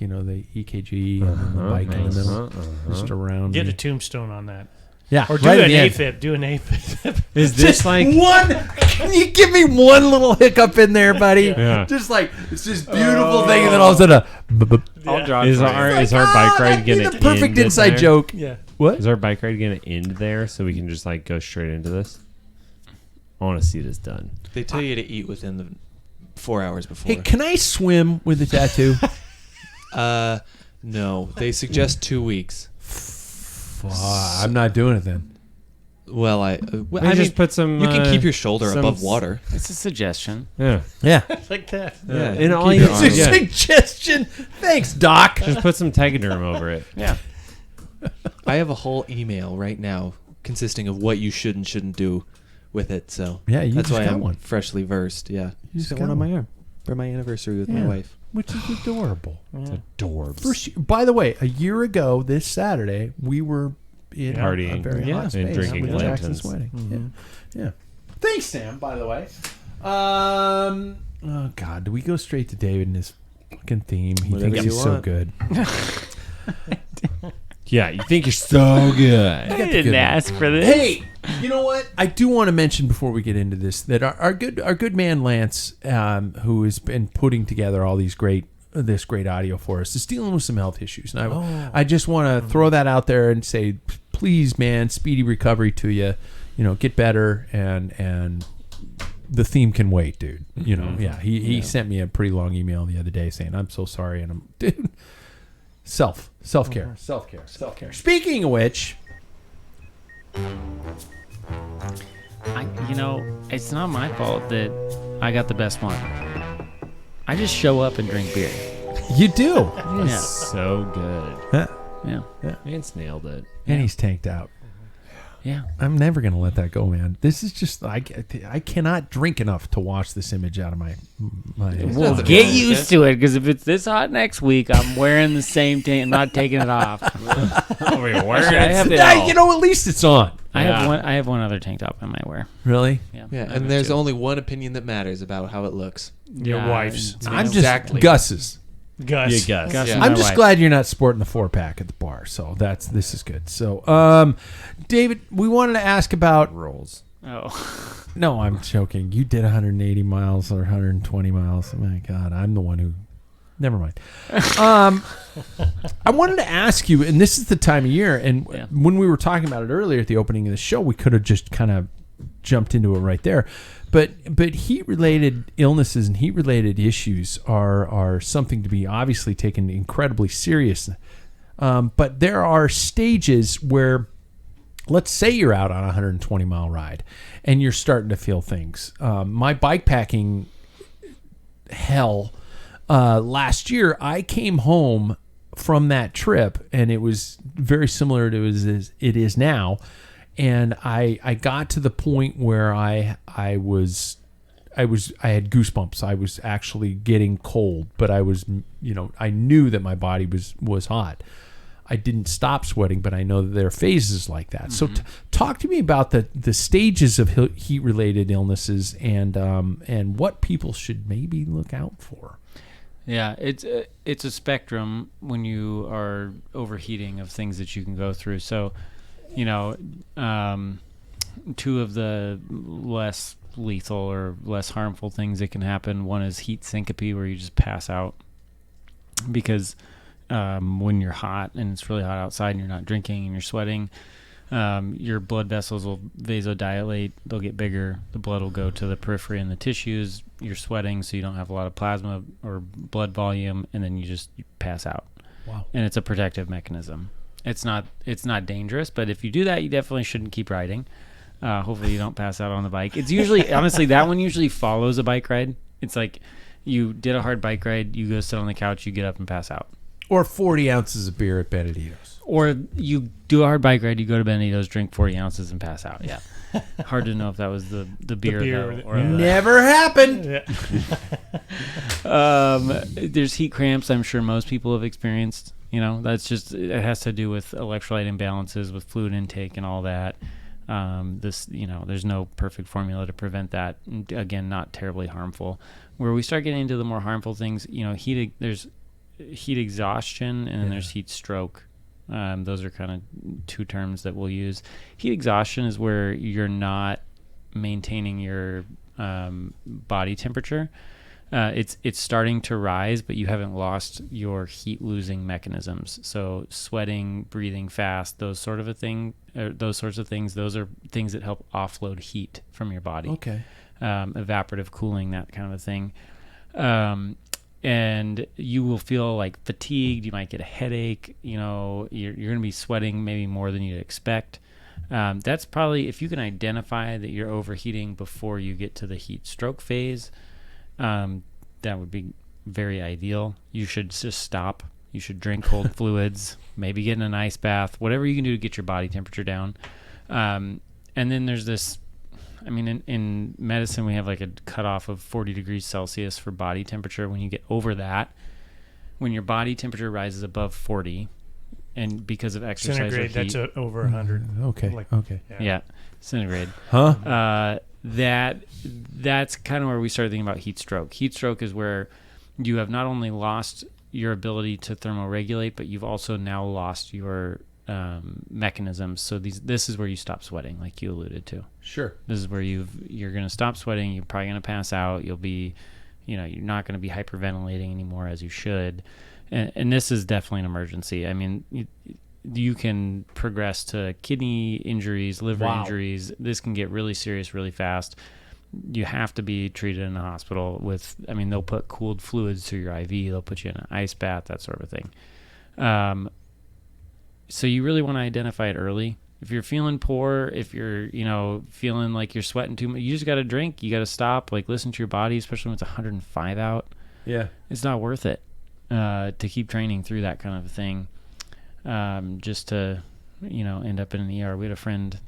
walk, the EKG and then the bike in the middle, just around. Get me. a tombstone on that. Yeah, Or do right at an the end. AFib. Do an AFib. Is this like one? Can you give me one little hiccup in there, buddy? Yeah. Just like it's this beautiful thing, and then all of a sudden, I'll draw is our bike ride that'd be gonna the perfect end inside there? joke. Yeah. What? Is our bike ride gonna end there so we can just like go straight into this? I want to see this done. They tell you to eat within the 4 hours before. Hey, can I swim with a tattoo? No, they suggest 2 weeks. I'm not doing it then. Well, I Maybe just put some. you can keep your shoulder some above water. It's a suggestion. Yeah. Yeah. Like that. Yeah, And all keep you your It's do- a arms- yeah. suggestion. Thanks, Doc. Just put some Tegaderm over it. Yeah. I have a whole email right now consisting of what you should and shouldn't do with it. So Yeah, you that's just why got I'm one. freshly versed. Yeah, You just got got one on one. my arm for my anniversary with Yeah. my wife. Which is adorable. It's adorbs. By the way, a year ago this Saturday, we were in Partying. a very Yeah. hot And space drinking with Lintons. Jackson's wedding. Yeah. Thanks, Sam, by the way. Oh, God. Do we go straight to David and his fucking theme? He Whatever thinks you he's so want. good. Yeah, you think you're so good. I the didn't good ask for this. Hey, you know what? I do want to mention before we get into this that our good man Lance, who has been putting together all this great audio for us, is dealing with some health issues, and I just want to throw that out there and say, please, man, speedy recovery to you. Get better, and the theme can wait, dude. Yeah. He sent me a pretty long email the other day saying, I'm so sorry, and I'm dude. Self-care. Speaking of which, It's not my fault that I got the best one. I just show up and drink beer. you do. Yeah. So good. Yeah. Vance nailed it. And he's tanked out. Yeah. I'm never going to let that go, man. This is just, I cannot drink enough to wash this image out of my Well, get used to it, because if it's this hot next week, I'm wearing the same tank. I'm not taking it off. Actually, I have at least it's on. I have one other tank top I might wear. Really? Yeah. Yeah, I have and there's two. only one opinion that matters about how it looks. Your Yeah, wife's. I'm Exactly. just Gus's. Gus. You guess. Gus Yeah. and I'm my just wife. glad you're not sporting the 4-pack at the bar. So this is good. So, David, we wanted to ask about. Rolls. Oh. No, I'm joking. You did 180 miles or 120 miles. Oh my God, I'm the one who. Never mind. I wanted to ask you, and this is the time of year, and Yeah. when we were talking about it earlier at the opening of the show, we could have just kind of jumped into it right there. But heat-related illnesses and heat-related issues are something to be obviously taken incredibly serious. But there are stages where, let's say you're out on a 120-mile ride and you're starting to feel things. My bike packing hell last year, I came home from that trip and it was very similar to as it is now. And I got to the point where I had goosebumps. I was actually getting cold, but I was, I knew that my body was hot. I didn't stop sweating, but I know that there are phases like that. So talk to me about the stages of heat-related illnesses and what people should maybe look out for. Yeah, it's a spectrum when you are overheating of things that you can go through. So, two of the less lethal or less harmful things that can happen. One is heat syncope, where you just pass out because when you're hot and it's really hot outside and you're not drinking and you're sweating, your blood vessels will vasodilate. They'll get bigger. The blood will go to the periphery and the tissues. You're sweating, so you don't have a lot of plasma or blood volume, and then you pass out. Wow. And it's a protective mechanism. It's not dangerous, but if you do that, you definitely shouldn't keep riding. Hopefully you don't pass out on the bike. It's usually, honestly, that one usually follows a bike ride. It's like you did a hard bike ride, you go sit on the couch, you get up and pass out. Or 40 ounces of beer at Benedito's. Or you do a hard bike ride, you go to Benedito's, drink 40 ounces and pass out. Yeah. Hard to know if that was the beer, beer though, or Never happened. Yeah. there's heat cramps I'm sure most people have experienced. That's just, it has to do with electrolyte imbalances, with fluid intake and all that. There's no perfect formula to prevent that. And again, not terribly harmful. Where we start getting into the more harmful things, there's heat exhaustion and then there's heat stroke. Those are kind of two terms that we'll use. Heat exhaustion is where you're not maintaining your body temperature. It's starting to rise, but you haven't lost your heat losing mechanisms. So sweating, breathing fast, those sorts of things, those are things that help offload heat from your body. Okay. Evaporative cooling, that kind of a thing. And you will feel like fatigued. You might get a headache. You know, you're going to be sweating maybe more than you'd expect. That's probably, if you can identify that you're overheating before you get to the heat stroke phase, that would be very ideal. You should just stop. You should drink cold fluids, maybe get in an ice bath, whatever you can do to get your body temperature down. And then there's this, I mean, in medicine, we have like a cutoff of 40 degrees Celsius for body temperature. When you get over that, when your body temperature rises above 40, and because of exercise Centigrade, or heat, that's over 100. Okay. Like, Okay. yeah, centigrade. Huh? That's kind of where we started thinking about heat stroke. Heat stroke is where you have not only lost your ability to thermoregulate, but you've also now lost your mechanisms. So this is where you stop sweating, like you alluded to. Sure. This is where you're going to stop sweating. You're probably going to pass out. You'll be, you're not going to be hyperventilating anymore as you should. And this is definitely an emergency. I mean, you can progress to kidney injuries, liver injuries. This can get really serious really fast. You have to be treated in a hospital they'll put cooled fluids through your IV. They'll put you in an ice bath, that sort of thing. So you really want to identify it early. If you're feeling poor, if you're, feeling like you're sweating too much, you just got to drink. You got to stop, listen to your body, especially when it's 105 out. Yeah. It's not worth it to keep training through that kind of a thing. Just to, end up in an ER. We had a friend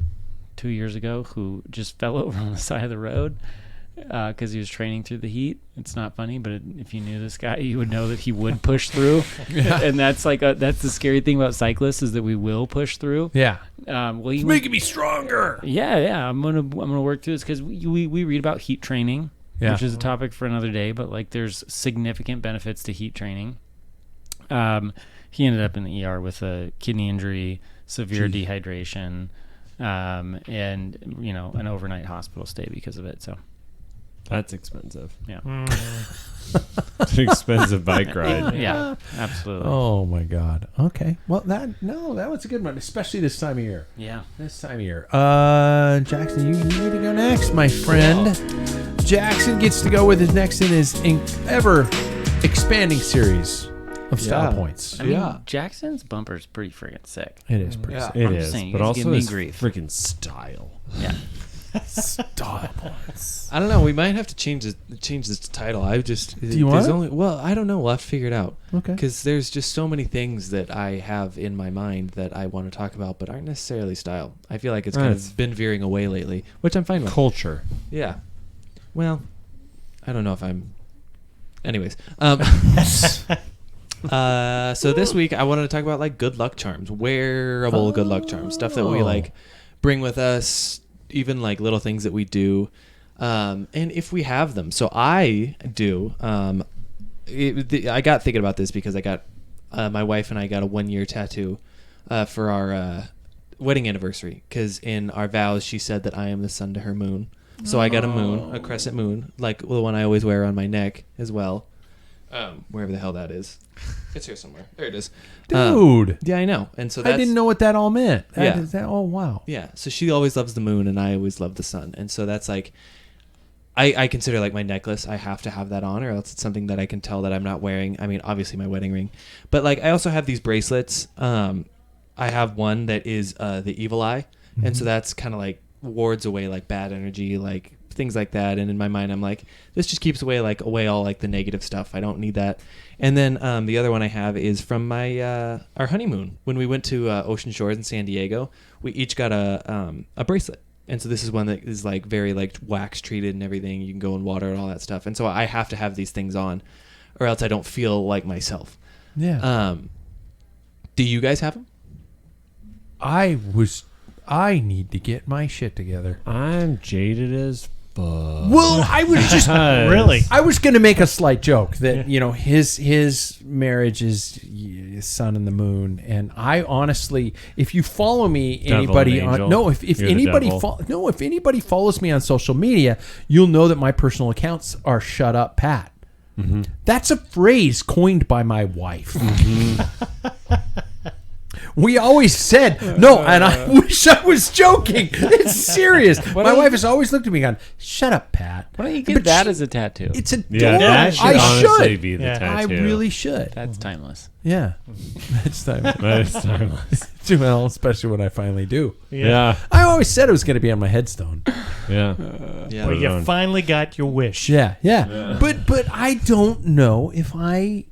2 years ago who just fell over on the side of the road because he was training through the heat. It's not funny, but if you knew this guy, you would know that he would push through. And that's that's the scary thing about cyclists, is that we will push through. Yeah. It's making me stronger. Yeah. I'm gonna work through this because we read about heat training, which is a topic for another day. But there's significant benefits to heat training. He ended up in the ER with a kidney injury, severe dehydration, and an overnight hospital stay because of it. So. That's expensive. Yeah. It's an expensive bike ride. Yeah, absolutely. Oh my God. Okay. Well, that was a good one, especially this time of year. Yeah. This time of year. Jackson, you need to go next, my friend. Jackson gets to go with his next in his ever expanding series of style points. I mean, Jackson's bumper is pretty friggin' sick. It is pretty sick. It I'm is, saying, but you guys also give me his grief. freaking style. Yeah. Style points. I don't know. We might have to change this title. Do you want it? Well, I don't know. We'll have to figure it out. Okay. Because there's just so many things that I have in my mind that I want to talk about, but aren't necessarily style. I feel like it's kind of been veering away lately, which I'm fine with. Culture. Yeah. Well, I don't know if I'm. Anyways. So this week I wanted to talk about good luck charms, wearable good luck charms, stuff that we bring with us, even little things that we do, and if we have them. So I do. I got thinking about this because I got my wife and I got a 1-year tattoo for our wedding anniversary, because in our vows she said that I am the sun to her moon. So I got a moon, a crescent moon, like the one I always wear on my neck as well. Wherever the hell that is. It's here somewhere. There it is. Dude. Yeah, I know. And so that's, I didn't know what that all meant. Yeah. Oh, wow. Yeah. So she always loves the moon and I always love the sun. And so that's I consider my necklace. I have to have that on, or else it's something that I can tell that I'm not wearing. I mean, obviously my wedding ring, but I also have these bracelets. I have one that is the evil eye. Mm-hmm. And so that's kind of wards away bad energy, things like that. And in my mind, I'm this just keeps away all the negative stuff. I don't need that. And then the other one I have is from my our honeymoon when we went to Ocean Shores in San Diego. We each got a bracelet. And so this is one that is very wax treated and everything. You can go in water and all that stuff. And so I have to have these things on, or else I don't feel like myself. Yeah. Do you guys have them? I need to get my shit together. I'm jaded as Well, I was just Really? I was going to make a slight joke that his marriage is sun and the moon, and I honestly, if you follow me, anybody and angel. on no, if You're the anybody devil. if anybody follows me on social media, you'll know that my personal accounts are "Shut Up, Pat." Mm-hmm. That's a phrase coined by my wife. We always said no, and I wish I was joking. It's serious. My wife has always looked at me and gone, "Shut up, Pat." Why don't you get But that she- as a tattoo? It's adorable. Yeah, that should I honestly should. be the Yeah. I tattoo. really should. That's timeless. Yeah. That's time. That is timeless. Well, especially when I finally do. Yeah. I always said it was going to be on my headstone. Yeah. Yeah. Well, it you on. finally got your wish. Yeah. But I don't know if I.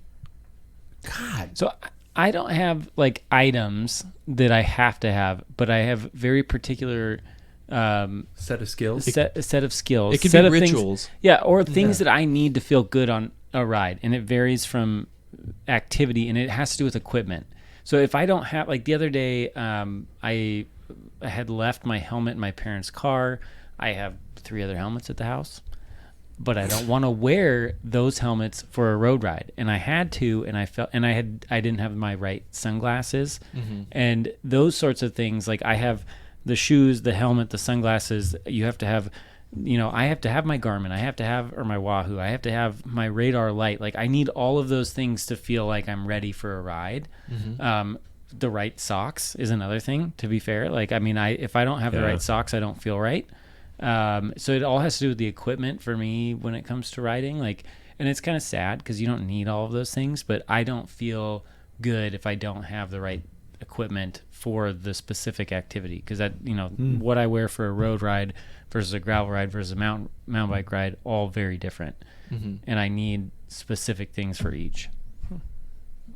God. So I don't have like items that I have to have, but I have very particular Set of skills. set of skills. It could set be of things- rituals. yeah, or things that I need to feel good on a ride, and it varies from activity, and it has to do with equipment. So if I don't have, like the other day, I had left my helmet in my parents' car. I have 3 other helmets at the house, but I don't want to wear those helmets for a road ride, and I had to, and I felt, and I didn't have my right sunglasses, and those sorts of things. Like I have the shoes, the helmet, the sunglasses. You have to have, I have to have my Garmin, I have to have, or my Wahoo, I have to have my radar light. Like I need all of those things to feel like I'm ready for a ride. The right socks is another thing, to be fair. Like, I mean, if I don't have the right socks, I don't feel right. So it all has to do with the equipment for me when it comes to riding. Like, and it's kind of sad because you don't need all of those things, but I don't feel good if I don't have the right equipment for the specific activity. Because that, what I wear for a road ride versus a gravel ride versus a mountain bike ride, all very different. And I need specific things for each.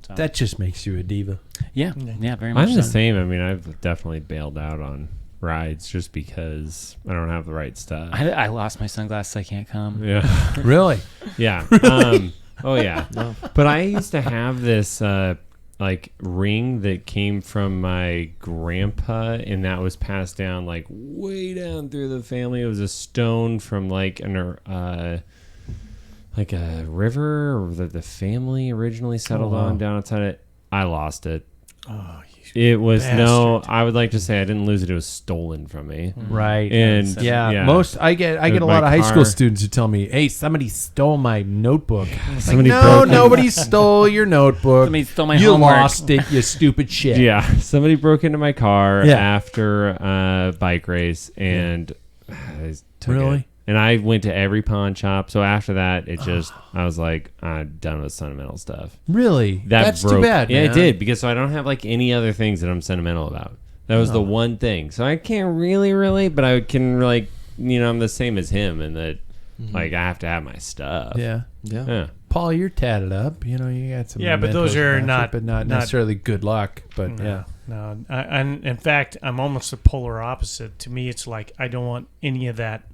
So, That just makes you a diva. yeah, very much I'm the so. same. I mean, I've definitely bailed out on rides just because I don't have the right stuff. I lost my sunglasses. I can't come. Yeah. Really? Yeah. Oh yeah. But I used to have this like ring that came from my grandpa, and that was passed down like way down through the family. It was a stone from like like a river that the family originally settled on down outside it. I lost it. Oh, It was bastard. I would like to say I didn't lose it. It was stolen from me. Right. And Yeah, I get a With lot my of high car. school students who tell me, "Hey, somebody stole my notebook." It's Somebody like, no, broke it. nobody stole your notebook. Somebody stole my You homework. lost it, you stupid shit. Yeah, somebody broke into my car Yeah. after a bike race and I took Really? it. And I went to every pawn shop. So after that, I was like, I'm done with sentimental stuff. Really? That's too bad. Yeah, man. it did because I don't have like any other things that I'm sentimental about. That was the one thing. So I can't really relate, but I can like, I'm the same as him in that like I have to have my stuff. Yeah. Yeah. Paul, you're tatted up. You got some. Yeah, but those mementos are about you, not- but not necessarily good luck. But yeah. No, and in fact, I'm almost the polar opposite. To me, it's like I don't want any of that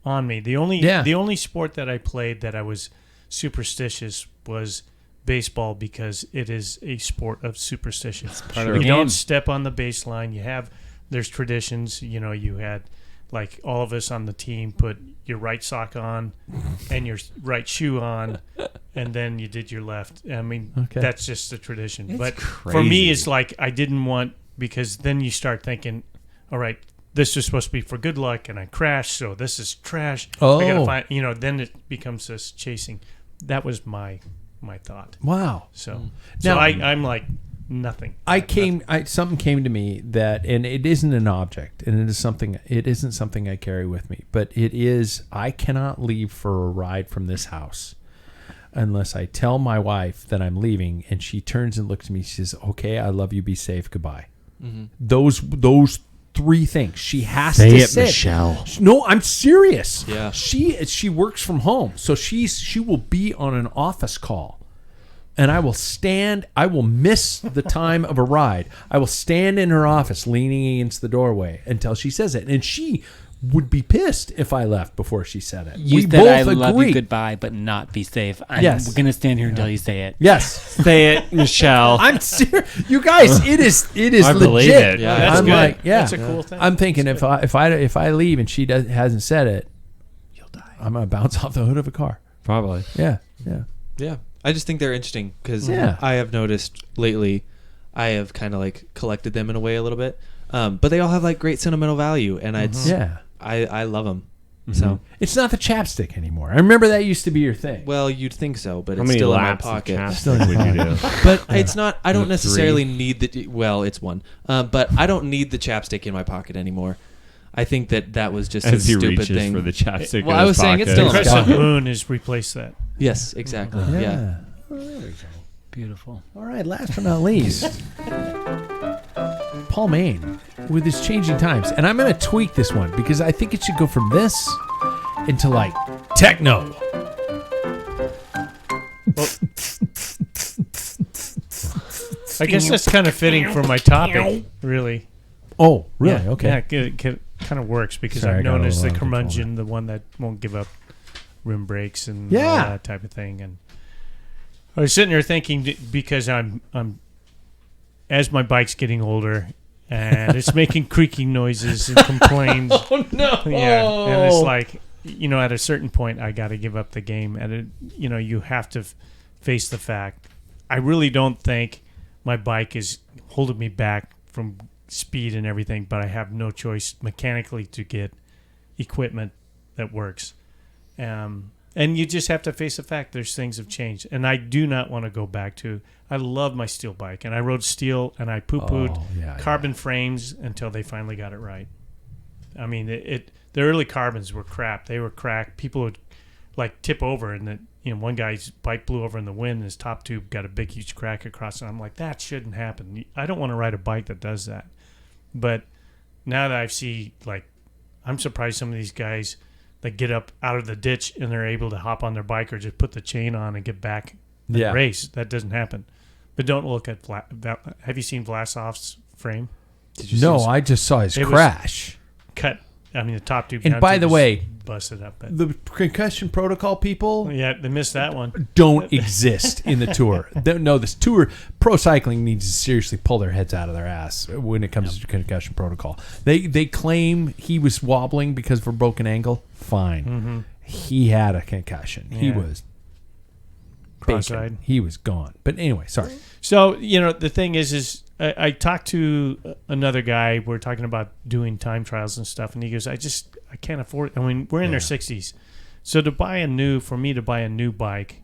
on me. The only sport that I played that I was superstitious was baseball because it is a sport of superstition. part of the You game. don't step on the baseline. There's traditions. You had like all of us on the team put your right sock on and your right shoe on, and then you did your left. I mean, Okay. that's just a tradition. It's but crazy. for me, it's like I didn't want, because then you start thinking, all right, this is supposed to be for good luck, and I crashed, so this is trash. Oh. I gotta find, then it becomes this chasing. That was my thought. Wow. So Now- I'm like nothing. Something came to me that, and it isn't an object, and it isn't something I carry with me, but it is. I cannot leave for a ride from this house unless I tell my wife that I'm leaving, and she turns and looks at me. She says, "Okay, I love you. Be safe. Goodbye." Those 3 things she has to say. Michelle. No, I'm serious. Yeah. She works from home, so she will be on an office call, and I will miss the time of a ride. I will stand in her office leaning against the doorway until she says it, and she would be pissed if I left before she said it. You We said both I love agree. you goodbye, but not be safe. I'm Yes. going to stand here until you say it. Yes. Say it, Michelle. I'm serious. You guys, it is I believe legit. it. Yeah, That's I'm good. like, yeah. That's a cool thing. I'm thinking if I leave and she hasn't said it, you'll I'm gonna bounce off the hood of a car. Probably. Yeah. Yeah. I just think they're interesting because Yeah. I have noticed lately I have kind of like collected them in a way a little bit. But they all have like great sentimental value, and Yeah. I love them. So, It's not the chapstick anymore. I remember that used to be your thing. well, you'd think so, but How it's many still in my laps of pocket. chapstick would you do? But it's not. I don't Three. necessarily need the. Well, it's one. But I don't need the chapstick in my pocket anymore. I think that was just As a he stupid reaches thing. for the chapstick. Well, in I his was saying it's pocket. still in my Crescent pocket. moon has replaced that. Yes, exactly. Yeah. Oh, there we go. Beautiful. All right, last but not least, Paul Main with his changing times. And I'm going to tweak this one because I think it should go from this into like techno. I guess that's kind of fitting for my topic, really. Oh, really? Yeah, Okay. Yeah, it kind of works because Sorry, I I'm got known a as the little curmudgeon, the one that won't give up rim brakes and Yeah. all that type of thing. And I was sitting there thinking because I'm as my bike's getting older and it's making creaking noises and complains. Oh, no. Yeah, and it's like, at a certain point, I got to give up the game. And you have to face the fact. I really don't think my bike is holding me back from speed and everything, but I have no choice mechanically to get equipment that works. And you just have to face the fact there's things have changed. And I do not want to go back to. I love my steel bike, and I rode steel, and I poo-pooed carbon frames until they finally got it right. I mean, the early carbons were crap. They were cracked. People would like tip over, and one guy's bike blew over in the wind, and his top tube got a big, huge crack across it. I'm like, that shouldn't happen. I don't want to ride a bike that does that. But now that I see, like, I'm surprised some of these guys that get up out of the ditch and they're able to hop on their bike or just put the chain on and get back and race. That doesn't happen. But don't look at have you seen Vlasov's frame? Did you No, see I just saw his It was- crash. Cut. I mean, the top tube. And down by tube the is way, busted up. But The concussion protocol people yeah, they missed that one. don't exist in the tour. No, this tour, pro cycling needs to seriously pull their heads out of their ass when it comes to concussion protocol. They claim he was wobbling because of a broken ankle. Fine. Mm-hmm. He had a concussion. He Yeah. was Cross-eyed. bacon. He was gone. But anyway, sorry. So, the thing is I talked to another guy. We're talking about doing time trials and stuff, and he goes, I can't afford it. I mean, we're in our 60s. So for me to buy a new bike,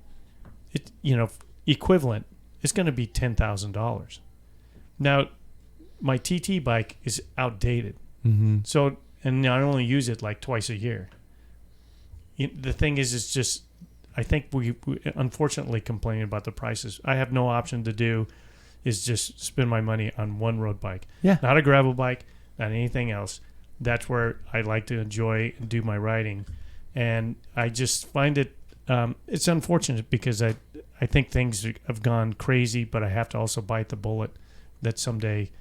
equivalent, it's going to be $10,000. Now, my TT bike is outdated. Mm-hmm. So, and I only use it like twice a year. The thing is, it's just, I think we unfortunately complain about the prices. I have no option to do is just spend my money on one road bike. Yeah. Not a gravel bike, not anything else. That's where I like to enjoy and do my riding. And I just find it, it's unfortunate because I think things have gone crazy, but I have to also bite the bullet that someday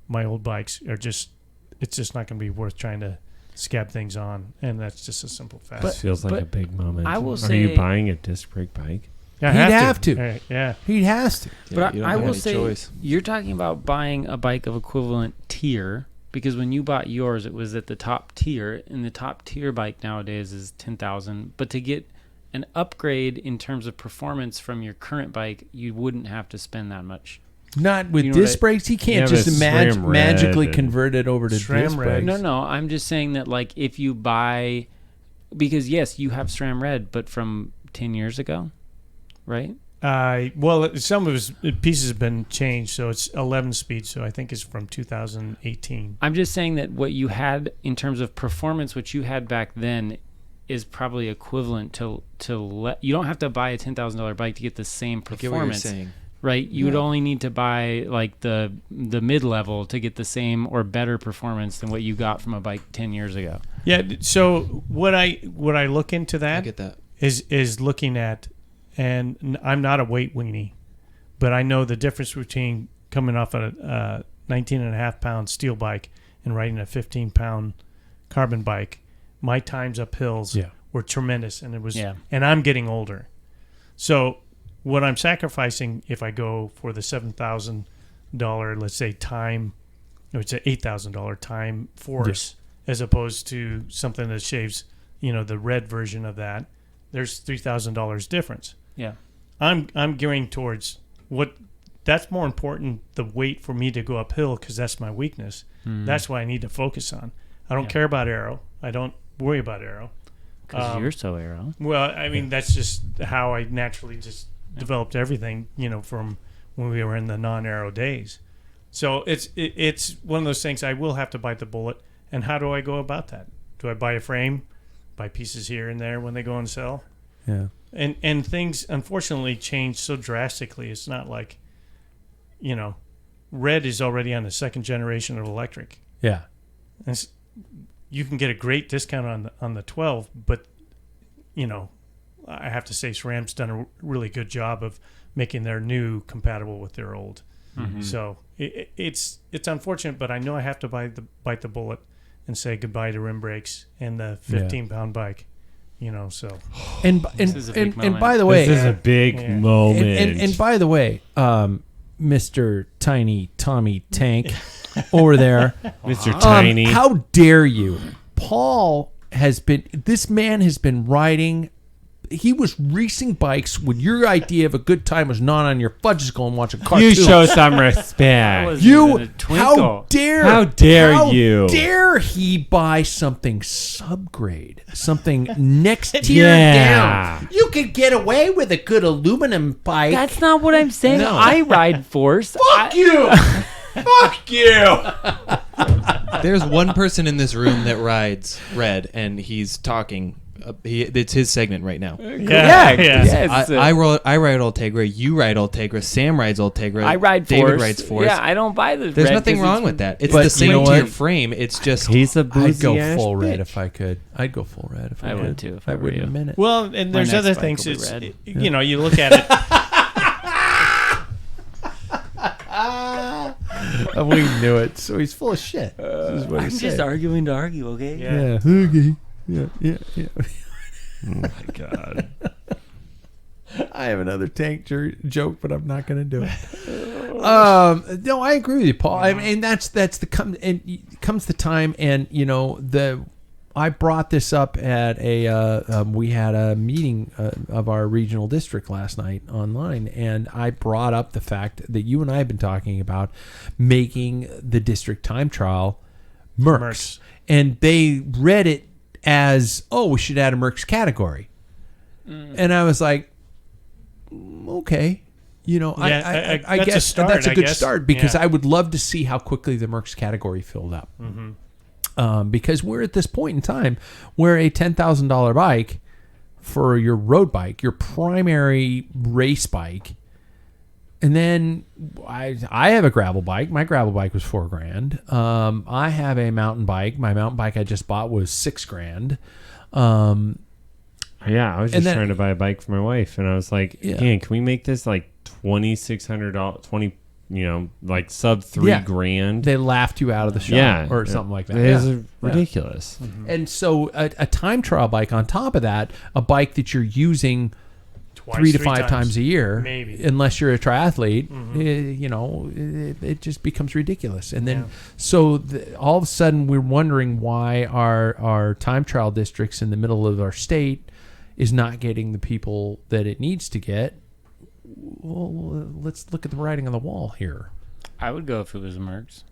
my old bikes are it's just not going to be worth trying to scab things on. And that's just a simple fact. This feels like but a big moment. I will Are say- you buying a disc brake bike? I He'd have to. Yeah. He has to. But you don't I have will any say, choice. you're talking about buying a bike of equivalent tier, because when you bought yours, it was at the top tier, and the top tier bike nowadays is $10,000. But to get an upgrade in terms of performance from your current bike, you wouldn't have to spend that much. Not with You know disc what I- brakes. He can't Yeah, just but SRAM red magically and- convert it over to SRAM disc red. brakes. No, I'm just saying that, like, if you buy, because yes, you have SRAM Red, but from 10 years ago, right? Well, some of his pieces have been changed, so it's 11 speed. So I think it's from 2018. I'm just saying that what you had in terms of performance, what you had back then, is probably equivalent to you don't have to buy a $10,000 bike to get the same I get what you're performance, saying. right? You would only need to buy like the mid level to get the same or better performance than what you got from a bike 10 years ago. Yeah. So what I look into I that get that. is looking at, and I'm not a weight weenie, but I know the difference between coming off a 19.5 pound steel bike and riding a 15-pound carbon bike. My times up hills were tremendous, and and I'm getting older. So what I'm sacrificing if I go for the $7,000, let's say time, no, it's an $8,000 time force, as opposed to something that shaves the red version of that, there's $3,000 difference. Yeah. I'm gearing towards that's more important, the weight for me to go uphill, because that's my weakness. That's what I need to focus on. I don't care about aero. I don't worry about aero. Because you're so aero. Well, I mean, that's just how I naturally just developed everything, from when we were in the non-aero days. So it's one of those things I will have to bite the bullet. And how do I go about that? Do I buy a frame, buy pieces here and there when they go on sale? Yeah. And things, unfortunately, change so drastically. It's not like, Red is already on the second generation of electric. Yeah. And you can get a great discount on the 12, but, I have to say SRAM's done a really good job of making their new compatible with their old. Mm-hmm. So it's unfortunate, but I know I have to bite the bullet and say goodbye to rim brakes and the 15-pound bike. So And is a big moment. by the way, This is a big moment. and by the way, Mr. Tiny Tommy Tank over there, Mr. Tiny. how dare you? This man has been riding. He was racing bikes when your idea of a good time was not on your fudges go and watch a cartoon. You show some respect. was even a How twinkle. dare you? Dare he buy something subgrade, something next tier Yeah. down? You could get away with a good aluminum bike. That's not what I'm saying. No. I ride Force. Fuck you! Fuck you! There's one person in this room that rides Red, and he's talking. It's his segment right now. I ride Ultegra. You ride Ultegra. Sam rides Ultegra. I ride David Force. rides Force. Yeah, I don't buy the There's red nothing 'cause wrong it's- with that. It's But the you same know tier what? frame. It's just He's a I'd boozy go ass full red bitch. if I could. I'd go full red if I I could. would too if I were would in you. a minute. Well, and there's next other bike things. will be It's red. you look at it. We knew it. So he's full of shit. This is what I'm he just said. arguing to argue, okay? Yeah. Yeah. Okay. Yeah. Oh my god. I have another tank joke, but I'm not going to do it. No, I agree with you, Paul. I mean, that's comes the time, and I brought this up at we had a meeting of our regional district last night online, and I brought up the fact that you and I have been talking about making the district time trial Mercs. And they read it as, oh, we should add a Mercs category. And I was like, okay. I that's guess a start, that's a I good guess. start, because Yeah. I would love to see how quickly the Mercs category filled up. Because we're at this point in time where a $10,000 bike for your road bike, your primary race bike, and then I have a gravel bike. My gravel bike was $4,000. I have a mountain bike. My mountain bike I just bought was $6,000. Yeah, I was And just then- trying to buy a bike for my wife, and I was like, Yeah. "Man, can we make this like $2,600? Like sub $3,000?" They laughed you out of the shop, Yeah, or something like that. It is Yeah. ridiculous. And so a time trial bike on top of that, a bike that you're using Twice, 3 to 5 times a year, maybe. unless you're a triathlete, it just becomes ridiculous. And then, so all of a sudden, we're wondering why our time trial districts in the middle of our state is not getting the people that it needs to get. Well, let's look at the writing on the wall here. I would go if it was Mercs.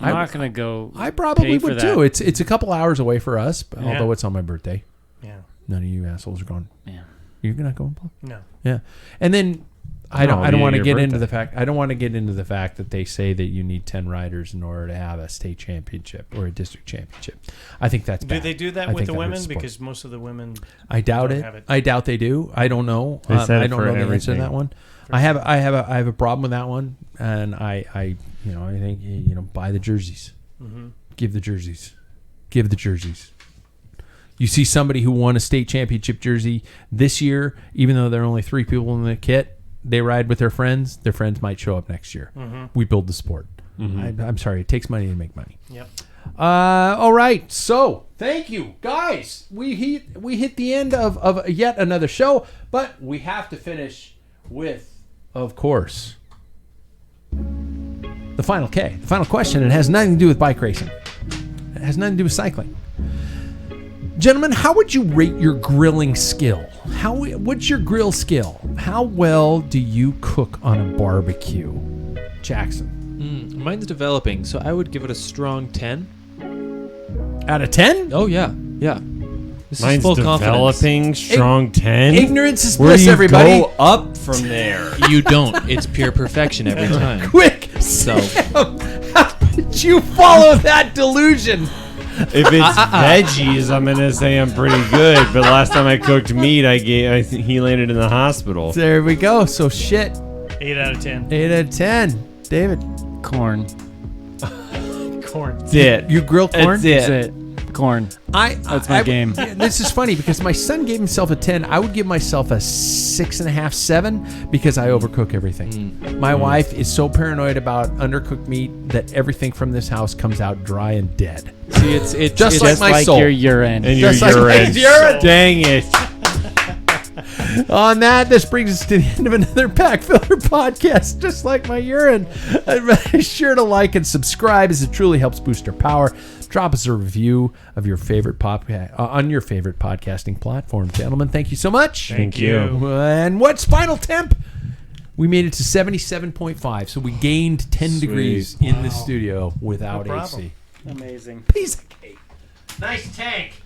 I'm not going to go. I probably pay for would that. too. It's a couple hours away for us, but Yeah. although it's on my birthday. Yeah. None of you assholes are going. Yeah. You're not going, Paul? No. Yeah. And then I No, don't it'll be want to your get into birthday. the fact I don't want to get into the fact that they say that you need 10 riders in order to have a state championship or a district championship. I think that's Do bad. they do that I with think the that women? hurts sport. Because most of the women. I doubt don't it. have it. I doubt they do. I don't know. They said I it don't for know the answer to everything. that one. I have a problem with that one, and I think buy the jerseys. Give the jerseys. Give the jerseys. You see somebody who won a state championship jersey this year, even though there are only 3 people in the kit, they ride with their friends. Their friends might show up next year. We build the sport. I'm sorry. It takes money to make money. Yep. All right. So thank you, guys. We hit the end of yet another show, but we have to finish with, of course, the final K. The final question. It has nothing to do with bike racing. It has nothing to do with cycling. Gentlemen, how would you rate your grilling skill? What's your grill skill? How well do you cook on a barbecue? Jackson. Mine's developing, so I would give it a strong 10. Out of 10? Oh, yeah. Yeah. This Mine's is full developing strong 10. Ignorance is Where bliss, do you everybody. go up from there? confidence. You don't. It's pure perfection every time. Quick, So- Sam, how did you follow that delusion? If it's veggies, I'm gonna say I'm pretty good. But last time I cooked meat, he landed in the hospital. There we go. So shit. 8 out of 10. 8 out of 10. David, Corn. Corn. That's it. you grill corn? That's it. That's it. Corn. That's my game. Yeah, this is funny because my son gave himself a 10. I would give myself a 6.5, 7 because I overcook everything. My wife is so paranoid about undercooked meat that everything from this house comes out dry and dead. See, it's Just like my soul. your urine. And your Just like urine. my urine. Dang it. On that, this brings us to the end of another Pack Filler podcast, just like my urine. Be sure to like and subscribe as it truly helps boost our power. Drop us a review of your favorite on your favorite podcasting platform. Gentlemen, thank you so much. Thank you. And what's final temp? We made it to 77.5, so we gained 10 degrees in the studio without No problem. AC. Amazing. Piece of cake. Nice tank.